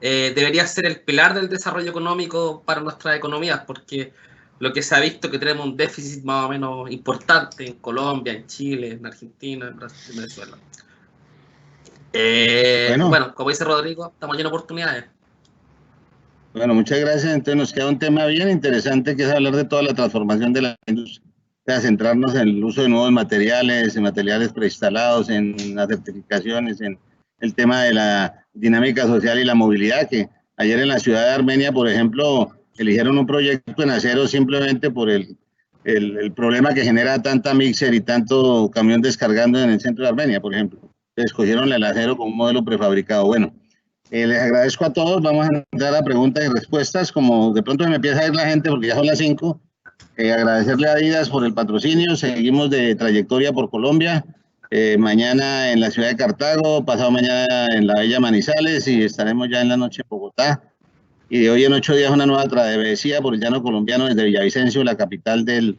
debería ser el pilar del desarrollo económico para nuestras economías, porque lo que se ha visto que tenemos un déficit más o menos importante en Colombia, en Chile, en Argentina, en Brasil, en Venezuela. Bueno, como dice Rodrigo, estamos llenos de oportunidades. Bueno, muchas gracias. Entonces nos queda un tema bien interesante que es hablar de toda la transformación de la industria. O sea, centrarnos en el uso de nuevos materiales, en materiales preinstalados, en las certificaciones, en el tema de la dinámica social y la movilidad, que ayer en la ciudad de Armenia, por ejemplo, eligieron un proyecto en acero simplemente por el problema que genera tanta mixer y tanto camión descargando en el centro de Armenia, por ejemplo. Escogieron el acero como un modelo prefabricado. Bueno, les agradezco a todos. Vamos a entrar a preguntas y respuestas. Como de pronto me empieza a ir la gente porque ya son las 5. Agradecerle a Adidas por el patrocinio. Seguimos de trayectoria por Colombia. Mañana en la ciudad de Cartago, pasado mañana en la bella Manizales y estaremos ya en la noche en Bogotá. Y de hoy en 8 días una nueva travesía por el llano colombiano desde Villavicencio, la capital de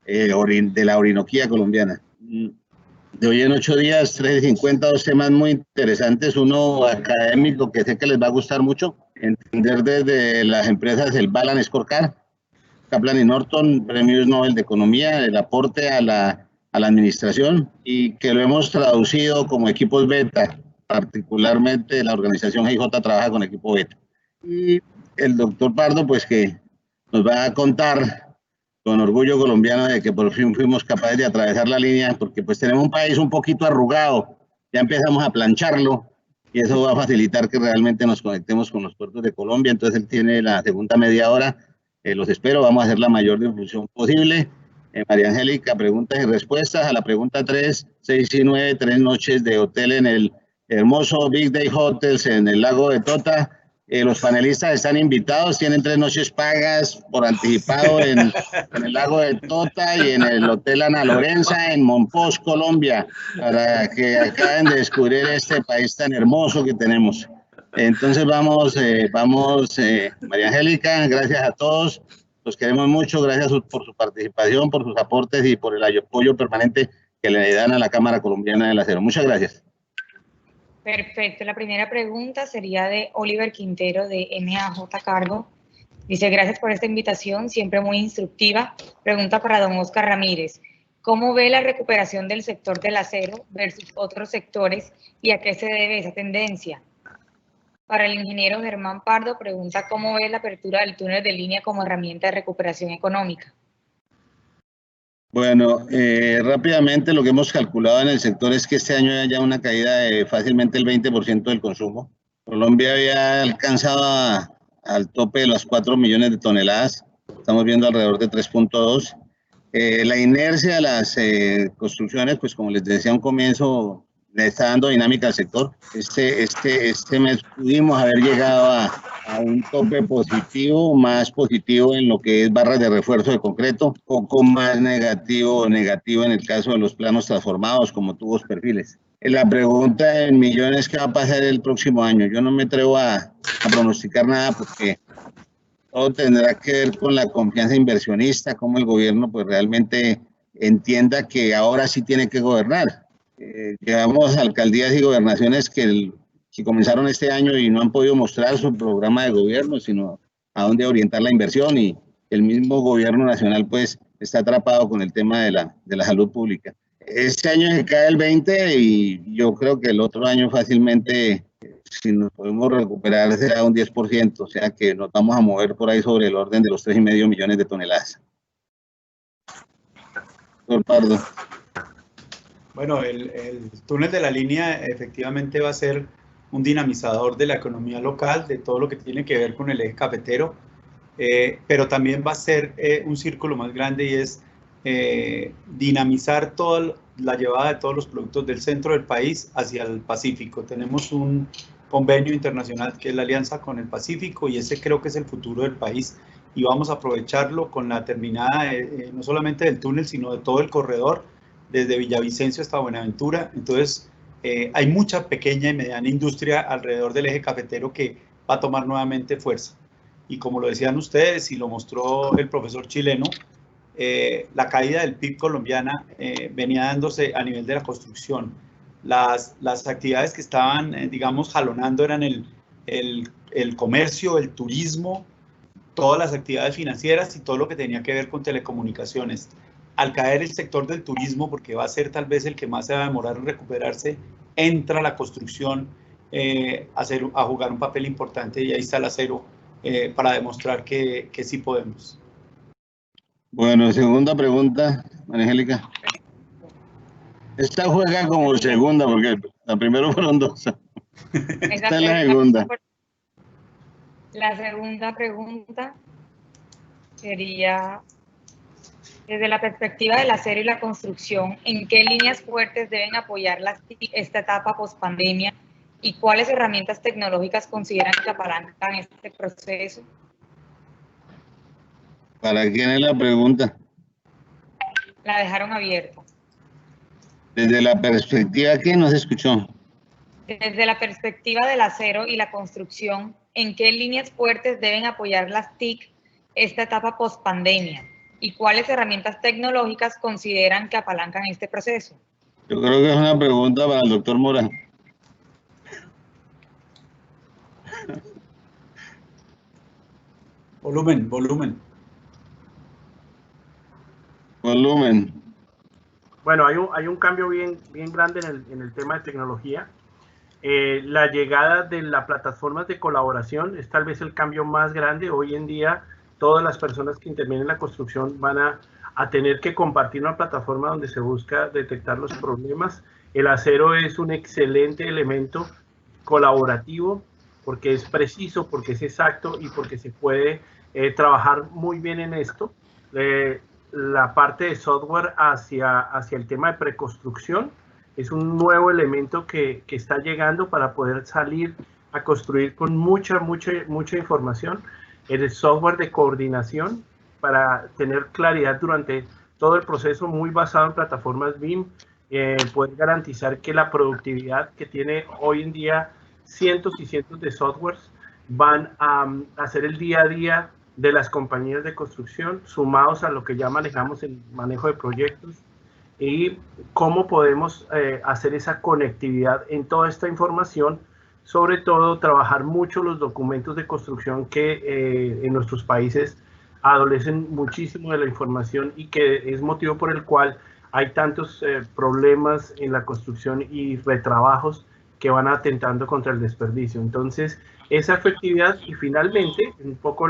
la Orinoquía colombiana. De hoy en 8 días, 3:50, 2 temas muy interesantes. Uno académico que sé que les va a gustar mucho, entender desde las empresas el Balance Scorecard, Kaplan y Norton, premios Nobel de Economía, el aporte a la administración y que lo hemos traducido como equipos beta, particularmente la organización GIJ trabaja con equipo beta. Y el doctor Pardo, pues que nos va a contar con orgullo colombiano de que por fin fuimos capaces de atravesar la línea, porque pues tenemos un país un poquito arrugado, ya empezamos a plancharlo y eso va a facilitar que realmente nos conectemos con los puertos de Colombia. Entonces él tiene la segunda media hora, los espero, vamos a hacer la mayor difusión posible. María Angélica, preguntas y respuestas a la pregunta 3, 6 y 9, 3 noches de hotel en el hermoso Big Day Hotels en el lago de Tota. Los panelistas están invitados, tienen 3 noches pagas por anticipado en el lago de Tota y en el Hotel Ana Lorenza en Monpós, Colombia, para que acaben de descubrir este país tan hermoso que tenemos. Entonces vamos, María Angélica, gracias a todos, los queremos mucho, gracias por su participación, por sus aportes y por el apoyo permanente que le dan a la Cámara Colombiana del Acero. Muchas gracias. Perfecto. La primera pregunta sería de Oliver Quintero, de MAJ Cargo. Dice, gracias por esta invitación, siempre muy instructiva. Pregunta para don Oscar Ramírez. ¿Cómo ve la recuperación del sector del acero versus otros sectores y a qué se debe esa tendencia? Para el ingeniero Germán Pardo, pregunta cómo ve la apertura del túnel de línea como herramienta de recuperación económica. Bueno, rápidamente lo que hemos calculado en el sector es que este año haya una caída de fácilmente el 20% del consumo. Colombia había alcanzado al tope de las 4 millones de toneladas, estamos viendo alrededor de 3.2. La inercia de las construcciones, pues como les decía a un comienzo, le está dando dinámica al sector. Este mes pudimos haber llegado a un tope positivo, más positivo en lo que es barras de refuerzo de concreto, poco más negativo en el caso de los planos transformados como tubos perfiles. La pregunta en millones, ¿qué va a pasar el próximo año? Yo no me atrevo a pronosticar nada porque todo tendrá que ver con la confianza inversionista, cómo el gobierno pues realmente entienda que ahora sí tiene que gobernar. Llevamos alcaldías y gobernaciones que comenzaron este año y no han podido mostrar su programa de gobierno, sino a dónde orientar la inversión, y el mismo gobierno nacional pues está atrapado con el tema de la salud pública. Este año se cae el 20% y yo creo que el otro año fácilmente, si nos podemos recuperar, será un 10%, o sea que nos vamos a mover por ahí sobre el orden de los 3,5 millones de toneladas. Doctor Pardo. Bueno, el túnel de la línea efectivamente va a ser un dinamizador de la economía local, de todo lo que tiene que ver con el eje cafetero, pero también va a ser un círculo más grande y es dinamizar toda la llevada de todos los productos del centro del país hacia el Pacífico. Tenemos un convenio internacional que es la Alianza con el Pacífico y ese creo que es el futuro del país y vamos a aprovecharlo con la terminada no solamente del túnel sino de todo el corredor desde Villavicencio hasta Buenaventura. Entonces hay mucha pequeña y mediana industria alrededor del eje cafetero que va a tomar nuevamente fuerza y como lo decían ustedes y lo mostró el profesor chileno, la caída del PIB colombiana venía dándose a nivel de la construcción. Las actividades que estaban, digamos, jalonando eran el comercio, el turismo, todas las actividades financieras y todo lo que tenía que ver con telecomunicaciones. Al caer el sector del turismo, porque va a ser tal vez el que más se va a demorar en recuperarse, entra la construcción a jugar un papel importante y ahí está el acero para demostrar que sí podemos. Bueno, segunda pregunta, María Angélica. Esta juega como segunda, porque la primera fueron dos. Esta es la segunda. La segunda pregunta sería, desde la perspectiva del acero y la construcción, ¿en qué líneas fuertes deben apoyar esta etapa post-pandemia y cuáles herramientas tecnológicas consideran que apalancan este proceso? ¿Para quién es la pregunta? La dejaron abierta. Desde la perspectiva que no se escuchó. Desde la perspectiva del acero y la construcción, ¿en qué líneas fuertes deben apoyar las TIC esta etapa post-pandemia? ¿Y cuáles herramientas tecnológicas consideran que apalancan este proceso? Yo creo que es una pregunta para el doctor Mora. Volumen. Bueno, hay un cambio bien grande en el tema de tecnología. La llegada de las plataformas de colaboración es tal vez el cambio más grande. Hoy en día, todas las personas que intervienen en la construcción van a tener que compartir una plataforma donde se busca detectar los problemas. El acero es un excelente elemento colaborativo porque es preciso, porque es exacto y porque se puede trabajar muy bien en esto. La parte de software hacia el tema de preconstrucción es un nuevo elemento que está llegando para poder salir a construir con mucha información. El software de coordinación para tener claridad durante todo el proceso, muy basado en plataformas BIM, poder garantizar que la productividad que tiene hoy en día cientos y cientos de softwares van a hacer el día a día de las compañías de construcción, sumados a lo que ya manejamos en manejo de proyectos, y cómo podemos hacer esa conectividad en toda esta información sobre todo trabajar mucho los documentos de construcción que en nuestros países adolecen muchísimo de la información y que es motivo por el cual hay tantos problemas en la construcción y retrabajos que van atentando contra el desperdicio. Entonces, esa efectividad y finalmente un poco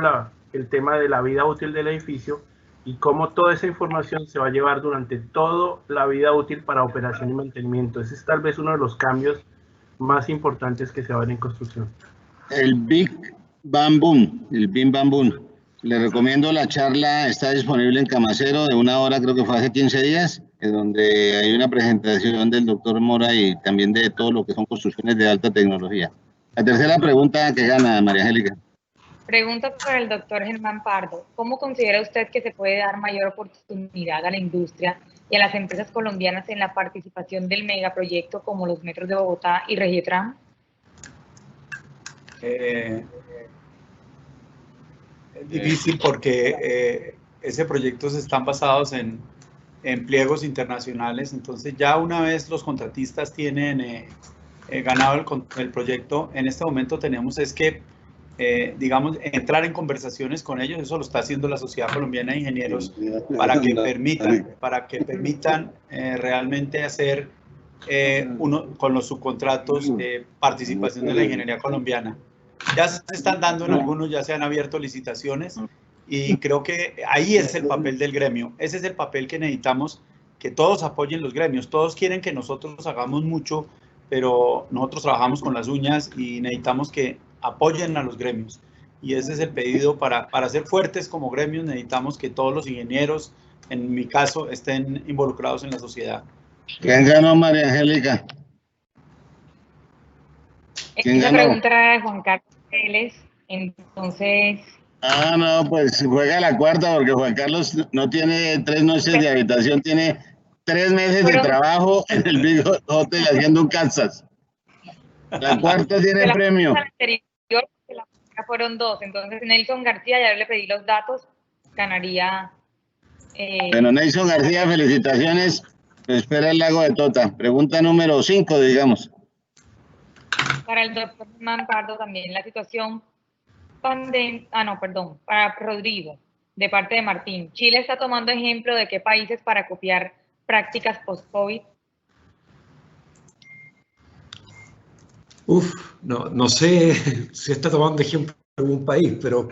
el tema de la vida útil del edificio y cómo toda esa información se va a llevar durante toda la vida útil para operación y mantenimiento. Ese es tal vez uno de los cambios más importantes que se van en construcción. El Big Bang Boom, el Big Bang Boom. Le recomiendo la charla, está disponible en Camacero de 1 hora, creo que fue hace 15 días, donde hay una presentación del doctor Mora y también de todo lo que son construcciones de alta tecnología. La tercera pregunta que gana, María Angélica. Pregunta para el doctor Germán Pardo. ¿Cómo considera usted que se puede dar mayor oportunidad a la industria y a las empresas colombianas en la participación del megaproyecto como los metros de Bogotá y Regietram? Es difícil porque ese proyectos están basados en pliegos internacionales, entonces ya una vez los contratistas tienen ganado el proyecto, en este momento tenemos es que, digamos, entrar en conversaciones con ellos. Eso lo está haciendo la Sociedad Colombiana de Ingenieros para que permitan realmente hacer con los subcontratos participación de la ingeniería colombiana. Ya se están dando en algunos, ya se han abierto licitaciones y creo que ahí es el papel del gremio. Ese es el papel que necesitamos, que todos apoyen los gremios. Todos quieren que nosotros hagamos mucho, pero nosotros trabajamos con las uñas y necesitamos que apoyen a los gremios. Y ese es el pedido para ser fuertes como gremios. Necesitamos que todos los ingenieros, en mi caso, estén involucrados en la sociedad. ¿Quién ganó, María Angélica? Esa pregunta era de Juan Carlos Vélez, entonces... Ah, no, pues juega la cuarta porque Juan Carlos no tiene 3 noches de habitación, tiene 3 meses de trabajo en el Big Hotel haciendo un Kansas. La cuarta tiene premio. La primera fueron 2, entonces Nelson García, ya le pedí los datos, ganaría... Bueno, Nelson García, felicitaciones. Espera el lago de Tota. Pregunta número 5, digamos. Para el doctor Germán Pardo también la situación para Rodrigo, de parte de Martín. Chile está tomando ejemplo de qué países para copiar prácticas post-COVID. No sé si está tomando ejemplo de algún país, pero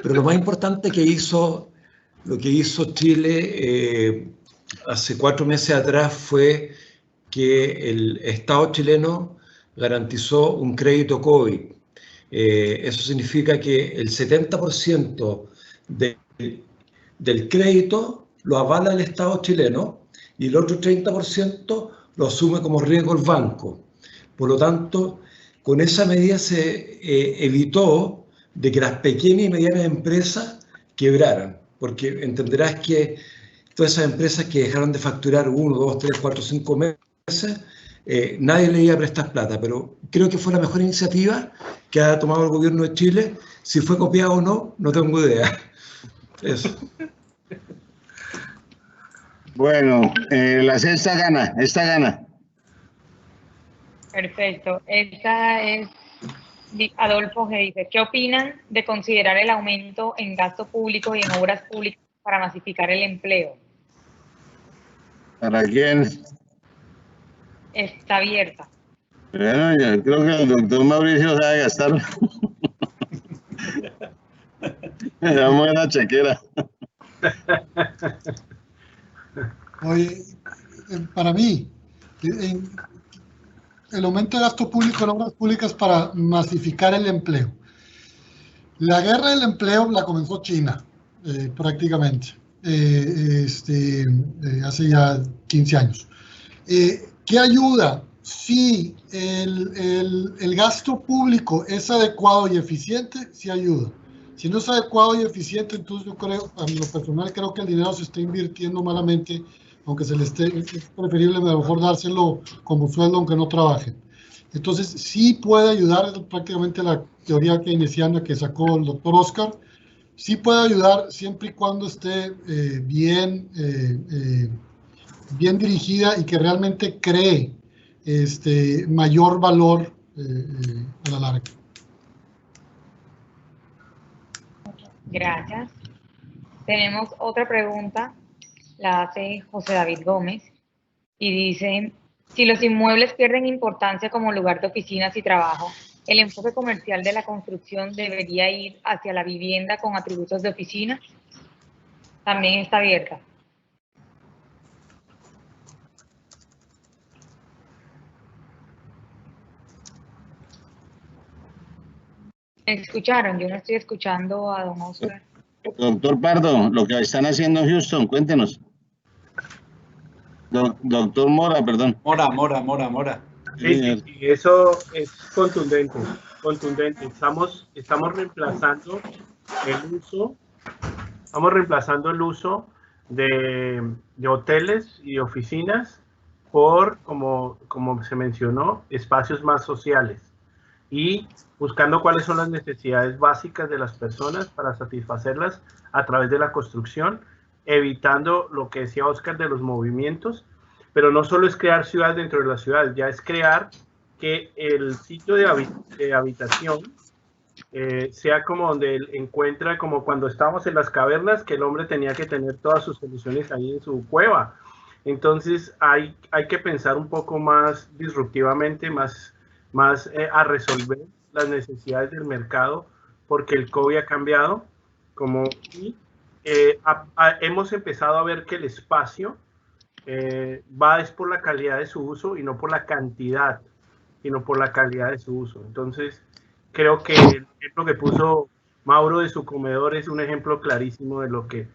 lo más importante lo que hizo Chile hace 4 meses atrás fue que el Estado chileno garantizó un crédito COVID. Eso significa que el 70% del crédito lo avala el Estado chileno y el otro 30% lo asume como riesgo el banco. Por lo tanto, con esa medida se evitó de que las pequeñas y medianas empresas quebraran, porque entenderás que todas esas empresas que dejaron de facturar 1, 2, 3, 4, 5 meses, nadie le iba a prestar plata, pero creo que fue la mejor iniciativa que ha tomado el gobierno de Chile. Si fue copiado o no, no tengo idea. Eso. Bueno, la sexta gana, esta gana. Perfecto, esta es Adolfo G. Dice, ¿qué opinan de considerar el aumento en gasto público y en obras públicas para masificar el empleo? ¿Para quién? Está abierta. Bueno, yo creo que el doctor Mauricio sabe gastar. Me da buena chequera. Oye, para mí, el aumento de gasto público en obras públicas para masificar el empleo. La guerra del empleo la comenzó China, prácticamente, hace ya 15 años. ¿Qué ayuda? Si el gasto público es adecuado y eficiente, sí ayuda. Si no es adecuado y eficiente, entonces yo creo, a lo personal, creo que el dinero se está invirtiendo malamente, aunque es preferible a lo mejor dárselo como sueldo aunque no trabajen. Entonces sí puede ayudar, prácticamente la teoría keynesiana que sacó el doctor Oscar, sí puede ayudar siempre y cuando esté bien dirigida y que realmente cree mayor valor a la larga. Gracias. Tenemos otra pregunta, la hace José David Gómez, y dice, si los inmuebles pierden importancia como lugar de oficinas y trabajo, ¿el enfoque comercial de la construcción debería ir hacia la vivienda con atributos de oficina? También está abierta. ¿Me escucharon? Yo no estoy escuchando a don Oscar. Doctor Pardo, lo que están haciendo en Houston, cuéntenos. Doctor Mora, perdón. Mora. Sí, eso es contundente. Estamos reemplazando el uso de hoteles y oficinas por, como se mencionó, espacios más sociales, y buscando cuáles son las necesidades básicas de las personas para satisfacerlas a través de la construcción, evitando lo que decía Oscar de los movimientos, pero no solo es crear ciudades dentro de las ciudades, ya es crear que el sitio de habitación sea como donde él encuentra, como cuando estábamos en las cavernas, que el hombre tenía que tener todas sus soluciones ahí en su cueva. Entonces hay que pensar un poco más disruptivamente, más a resolver las necesidades del mercado, porque el COVID ha cambiado, hemos empezado a ver que el espacio es por la calidad de su uso y no por la cantidad, sino por la calidad de su uso. Entonces, creo que el ejemplo que puso Mauro de su comedor es un ejemplo clarísimo de lo que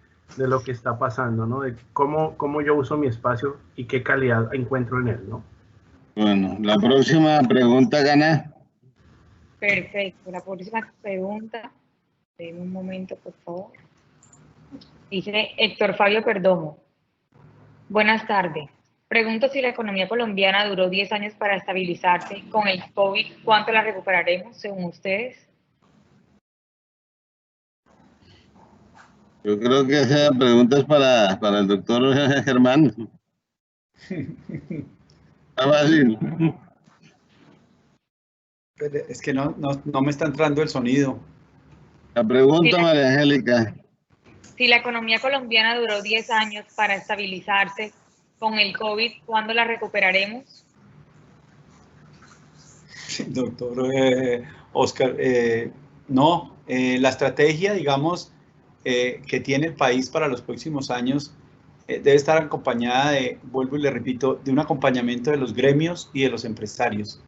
está pasando, ¿no? De cómo yo uso mi espacio y qué calidad encuentro en él, ¿no? Bueno, la próxima pregunta gana. Perfecto, la próxima pregunta, denme un momento, por favor. Dice Héctor Fabio Perdomo. Buenas tardes. Pregunto si la economía colombiana duró 10 años para estabilizarse. Con el COVID, ¿cuánto la recuperaremos, según ustedes? Yo creo que esa pregunta es para el doctor Germán. Está fácil. Es que no me está entrando el sonido. La pregunta, María Angélica. Si la economía colombiana duró 10 años para estabilizarse, con el COVID, ¿cuándo la recuperaremos? Doctor Oscar, la estrategia, digamos, que tiene el país para los próximos años debe estar acompañada vuelvo y le repito, de un acompañamiento de los gremios y de los empresarios.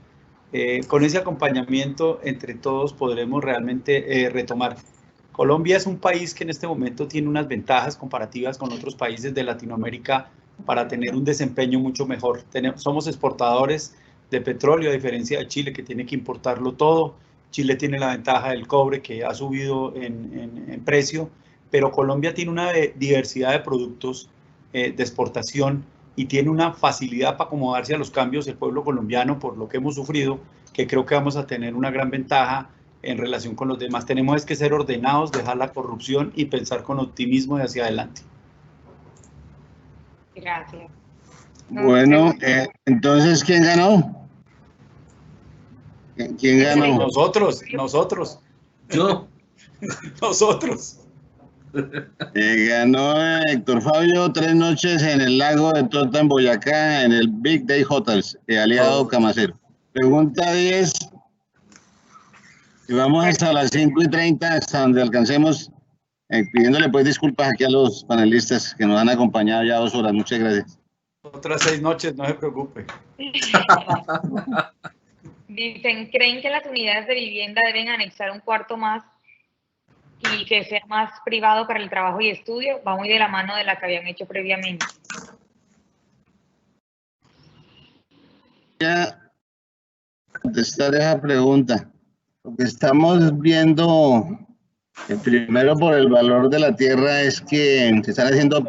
Con ese acompañamiento, entre todos, podremos realmente retomar. Colombia es un país que en este momento tiene unas ventajas comparativas con otros países de Latinoamérica para tener un desempeño mucho mejor. Somos exportadores de petróleo, a diferencia de Chile, que tiene que importarlo todo. Chile tiene la ventaja del cobre, que ha subido en precio, pero Colombia tiene una diversidad de productos de exportación y tiene una facilidad para acomodarse a los cambios del pueblo colombiano, por lo que hemos sufrido, que creo que vamos a tener una gran ventaja en relación con los demás. Tenemos que ser ordenados, dejar la corrupción y pensar con optimismo de hacia adelante. Gracias. Bueno, entonces, ¿quién ganó? ¿Quién ganó? Nosotros. Yo. Nosotros. Ganó Héctor Fabio 3 noches en el lago de Tota, en Boyacá, en el Big Day Hotels, aliado Camacero. Pregunta 10. Y vamos hasta las 5:30, hasta donde alcancemos, pidiéndole pues disculpas aquí a los panelistas que nos han acompañado ya 2 horas. Muchas gracias. Otras 6 noches, no se preocupe. Dicen, ¿creen que las unidades de vivienda deben anexar un cuarto más y que sea más privado para el trabajo y estudio? Va muy de la mano de la que habían hecho previamente. Ya contestar esa pregunta. Lo que estamos viendo, primero por el valor de la tierra, es que se están haciendo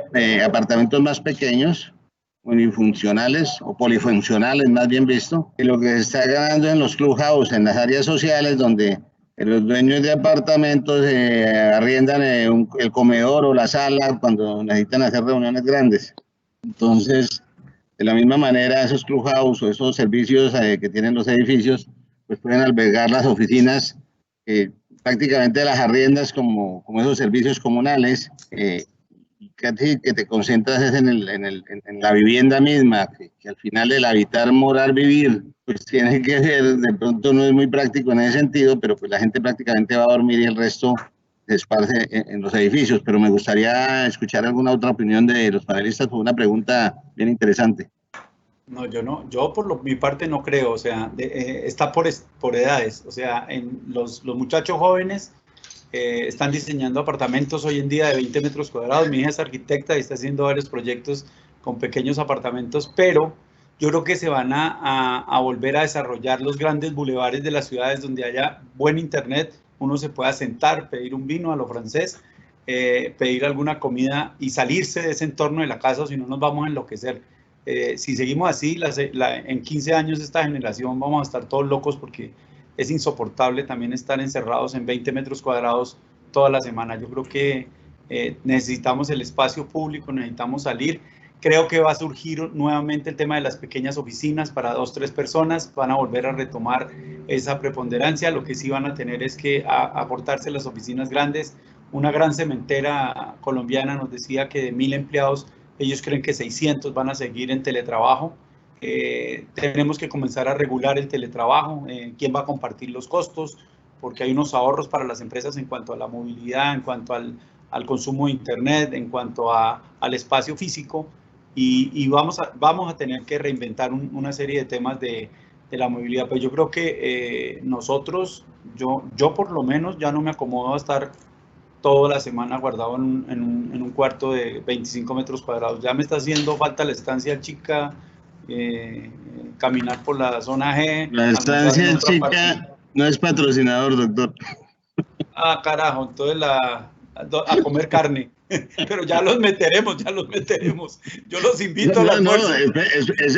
apartamentos más pequeños, unifuncionales o polifuncionales, más bien visto, y lo que se está ganando en los clubhouse, en las áreas sociales, donde los dueños de apartamentos arriendan el comedor o la sala cuando necesitan hacer reuniones grandes. Entonces, de la misma manera, esos clubhouse o esos servicios que tienen los edificios pues pueden albergar las oficinas, prácticamente las arriendas como esos servicios comunales, casi que te concentras es en la vivienda misma, que al final el habitar, morar, vivir, pues tiene que ser, de pronto no es muy práctico en ese sentido, pero pues la gente prácticamente va a dormir y el resto se esparce en los edificios. Pero me gustaría escuchar alguna otra opinión de los panelistas por una pregunta bien interesante. No, yo por mi parte no creo, o sea, está por edades, o sea, en los muchachos jóvenes están diseñando apartamentos hoy en día de 20 metros cuadrados. Mi hija es arquitecta y está haciendo varios proyectos con pequeños apartamentos, pero yo creo que se van a volver a desarrollar los grandes bulevares de las ciudades donde haya buen internet, uno se pueda sentar, pedir un vino a lo francés, pedir alguna comida y salirse de ese entorno de la casa, o si no nos vamos a enloquecer. Si seguimos así, en 15 años esta generación vamos a estar todos locos porque es insoportable también estar encerrados en 20 metros cuadrados toda la semana. Yo creo que necesitamos el espacio público, necesitamos salir. Creo que va a surgir nuevamente el tema de las pequeñas oficinas para 2 o 3 personas, van a volver a retomar esa preponderancia. Lo que sí van a tener es que aportarse las oficinas grandes. Una gran cementera colombiana nos decía que de 1000 empleados, ellos creen que 600 van a seguir en teletrabajo. Tenemos que comenzar a regular el teletrabajo, quién va a compartir los costos, porque hay unos ahorros para las empresas en cuanto a la movilidad, en cuanto al consumo de internet, en cuanto al espacio físico, y vamos a tener que reinventar una serie de temas de la movilidad. Pero yo creo que nosotros, yo por lo menos ya no me acomodo a estar toda la semana guardado en un cuarto de 25 metros cuadrados. Ya me está haciendo falta la estancia chica, caminar por la zona G. La estancia chica no es patrocinador, doctor. Ah, carajo, entonces a comer carne. Pero ya los meteremos. Yo los invito al almuerzo.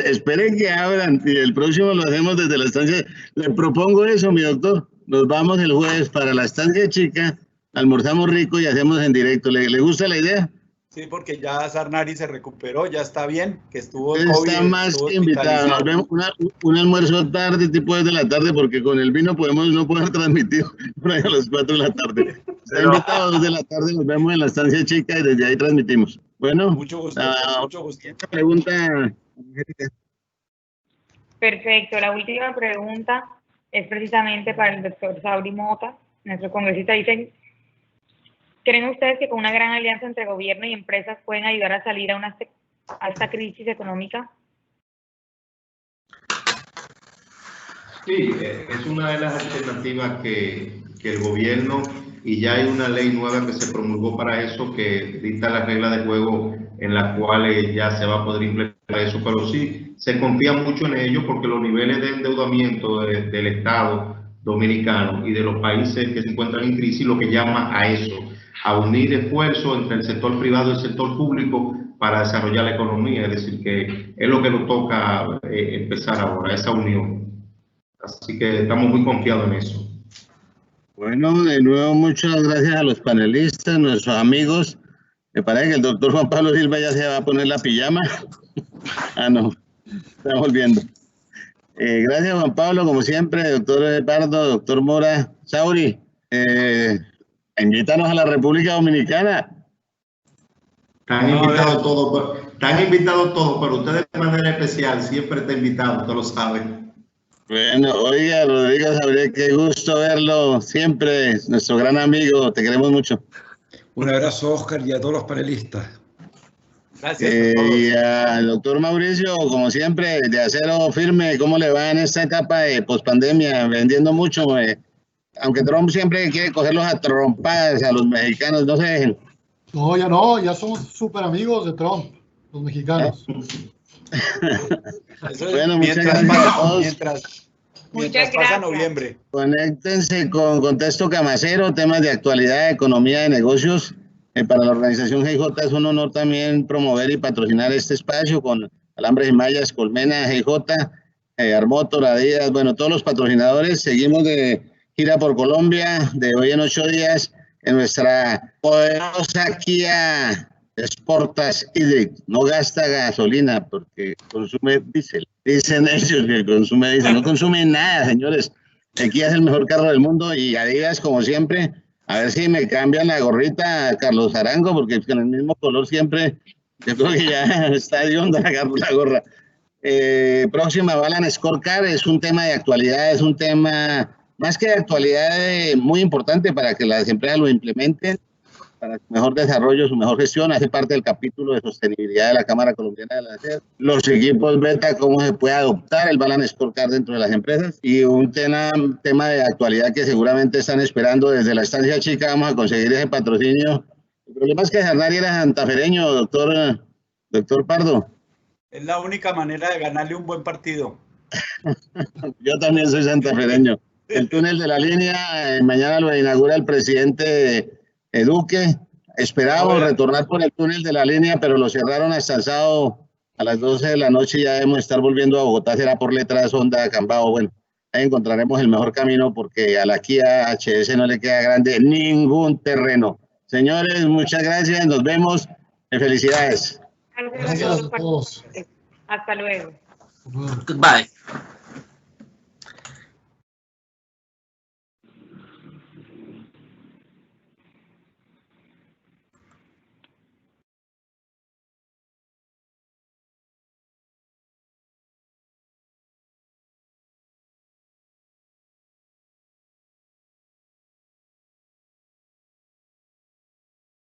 Esperen que abran y el próximo lo hacemos desde la estancia. Le propongo eso, mi doctor. Nos vamos el jueves para la estancia chica, almorzamos rico y hacemos en directo. ¿Le gusta la idea? Sí, porque ya Sarnari se recuperó, ya está bien, que estuvo COVID. Está más que invitado. Nos vemos un almuerzo tarde, tipo desde la tarde, porque con el vino no podemos transmitir por ahí a las 4 de la tarde. Está invitado desde la tarde, nos vemos en la estancia chica y desde ahí transmitimos. Bueno, mucho gusto. Esta pregunta. Perfecto, la última pregunta es precisamente para el doctor Sauri Mota, nuestro congresista. Dice: ¿creen ustedes que con una gran alianza entre gobierno y empresas pueden ayudar a salir a esta crisis económica? Sí, es una de las alternativas que el gobierno, y ya hay una ley nueva que se promulgó para eso, que dicta las reglas de juego en las cuales ya se va a poder implementar eso, pero sí, se confía mucho en ello porque los niveles de endeudamiento del Estado dominicano y de los países que se encuentran en crisis lo que llama a eso, a unir esfuerzos entre el sector privado y el sector público para desarrollar la economía, es decir, que es lo que nos toca empezar ahora, esa unión. Así que estamos muy confiados en eso. Bueno, de nuevo muchas gracias a los panelistas, nuestros amigos. Me parece que el doctor Juan Pablo Silva ya se va a poner la pijama. No, estamos viendo. Gracias, Juan Pablo, como siempre, doctor Pardo, doctor Mora. Sauri, invítanos a la República Dominicana. Están invitados todos, pero ustedes de manera especial siempre está invitado, usted lo sabe. Bueno, oiga, Rodrigo Sabriel, qué gusto verlo siempre, nuestro gran amigo, te queremos mucho. Un abrazo, Oscar, y a todos los panelistas. Gracias. Y al doctor Mauricio, como siempre, de acero firme, ¿cómo le va en esta etapa de pospandemia? Vendiendo mucho, aunque Trump siempre quiere cogerlos a trompadas a los mexicanos, no se dejen. No, ya somos súper amigos de Trump, los mexicanos. Bueno, muchas gracias a todos. Mientras pasa noviembre. Conéctense con Contexto Camacero, temas de actualidad, economía, de negocios. Para la organización GIJ es un honor también promover y patrocinar este espacio con Alambres y Mallas, Colmena, GIJ, Armoto, Radías, bueno, todos los patrocinadores. Seguimos de gira por Colombia, de hoy en 8 días, en nuestra poderosa Kia Sportage Hybrid. No gasta gasolina porque consume diésel. Dicen ellos que consume diésel. No consume nada, señores. Kia es el mejor carro del mundo y Adidas, como siempre. A ver si me cambian la gorrita, Carlos Arango, porque con el mismo color siempre, yo creo que ya está de onda la gorra. Próxima Balance Scorecard es un tema de actualidad, es un tema más que de actualidad muy importante para que las empresas lo implementen, para su mejor desarrollo, su mejor gestión. Hace parte del capítulo de sostenibilidad de la Cámara Colombiana de la ACER. Los equipos beta, cómo se puede adoptar el Balance Scorecard dentro de las empresas, y un tema de actualidad que seguramente están esperando desde la estancia chica. Vamos a conseguir ese patrocinio. El problema es que Hernán era santafereño, doctor Pardo. Es la única manera de ganarle un buen partido. Yo también soy santafereño. El túnel de la línea, mañana lo inaugura el presidente Duque. Esperábamos retornar por el túnel de la línea, pero lo cerraron hasta el sábado a las 12 de la noche. Ya debemos estar volviendo a Bogotá, será por Letras, Honda, Cambao. Bueno, ahí encontraremos el mejor camino porque a la Kia HS no le queda grande ningún terreno. Señores, muchas gracias, nos vemos. Felicidades. Gracias a todos. Hasta luego. Goodbye.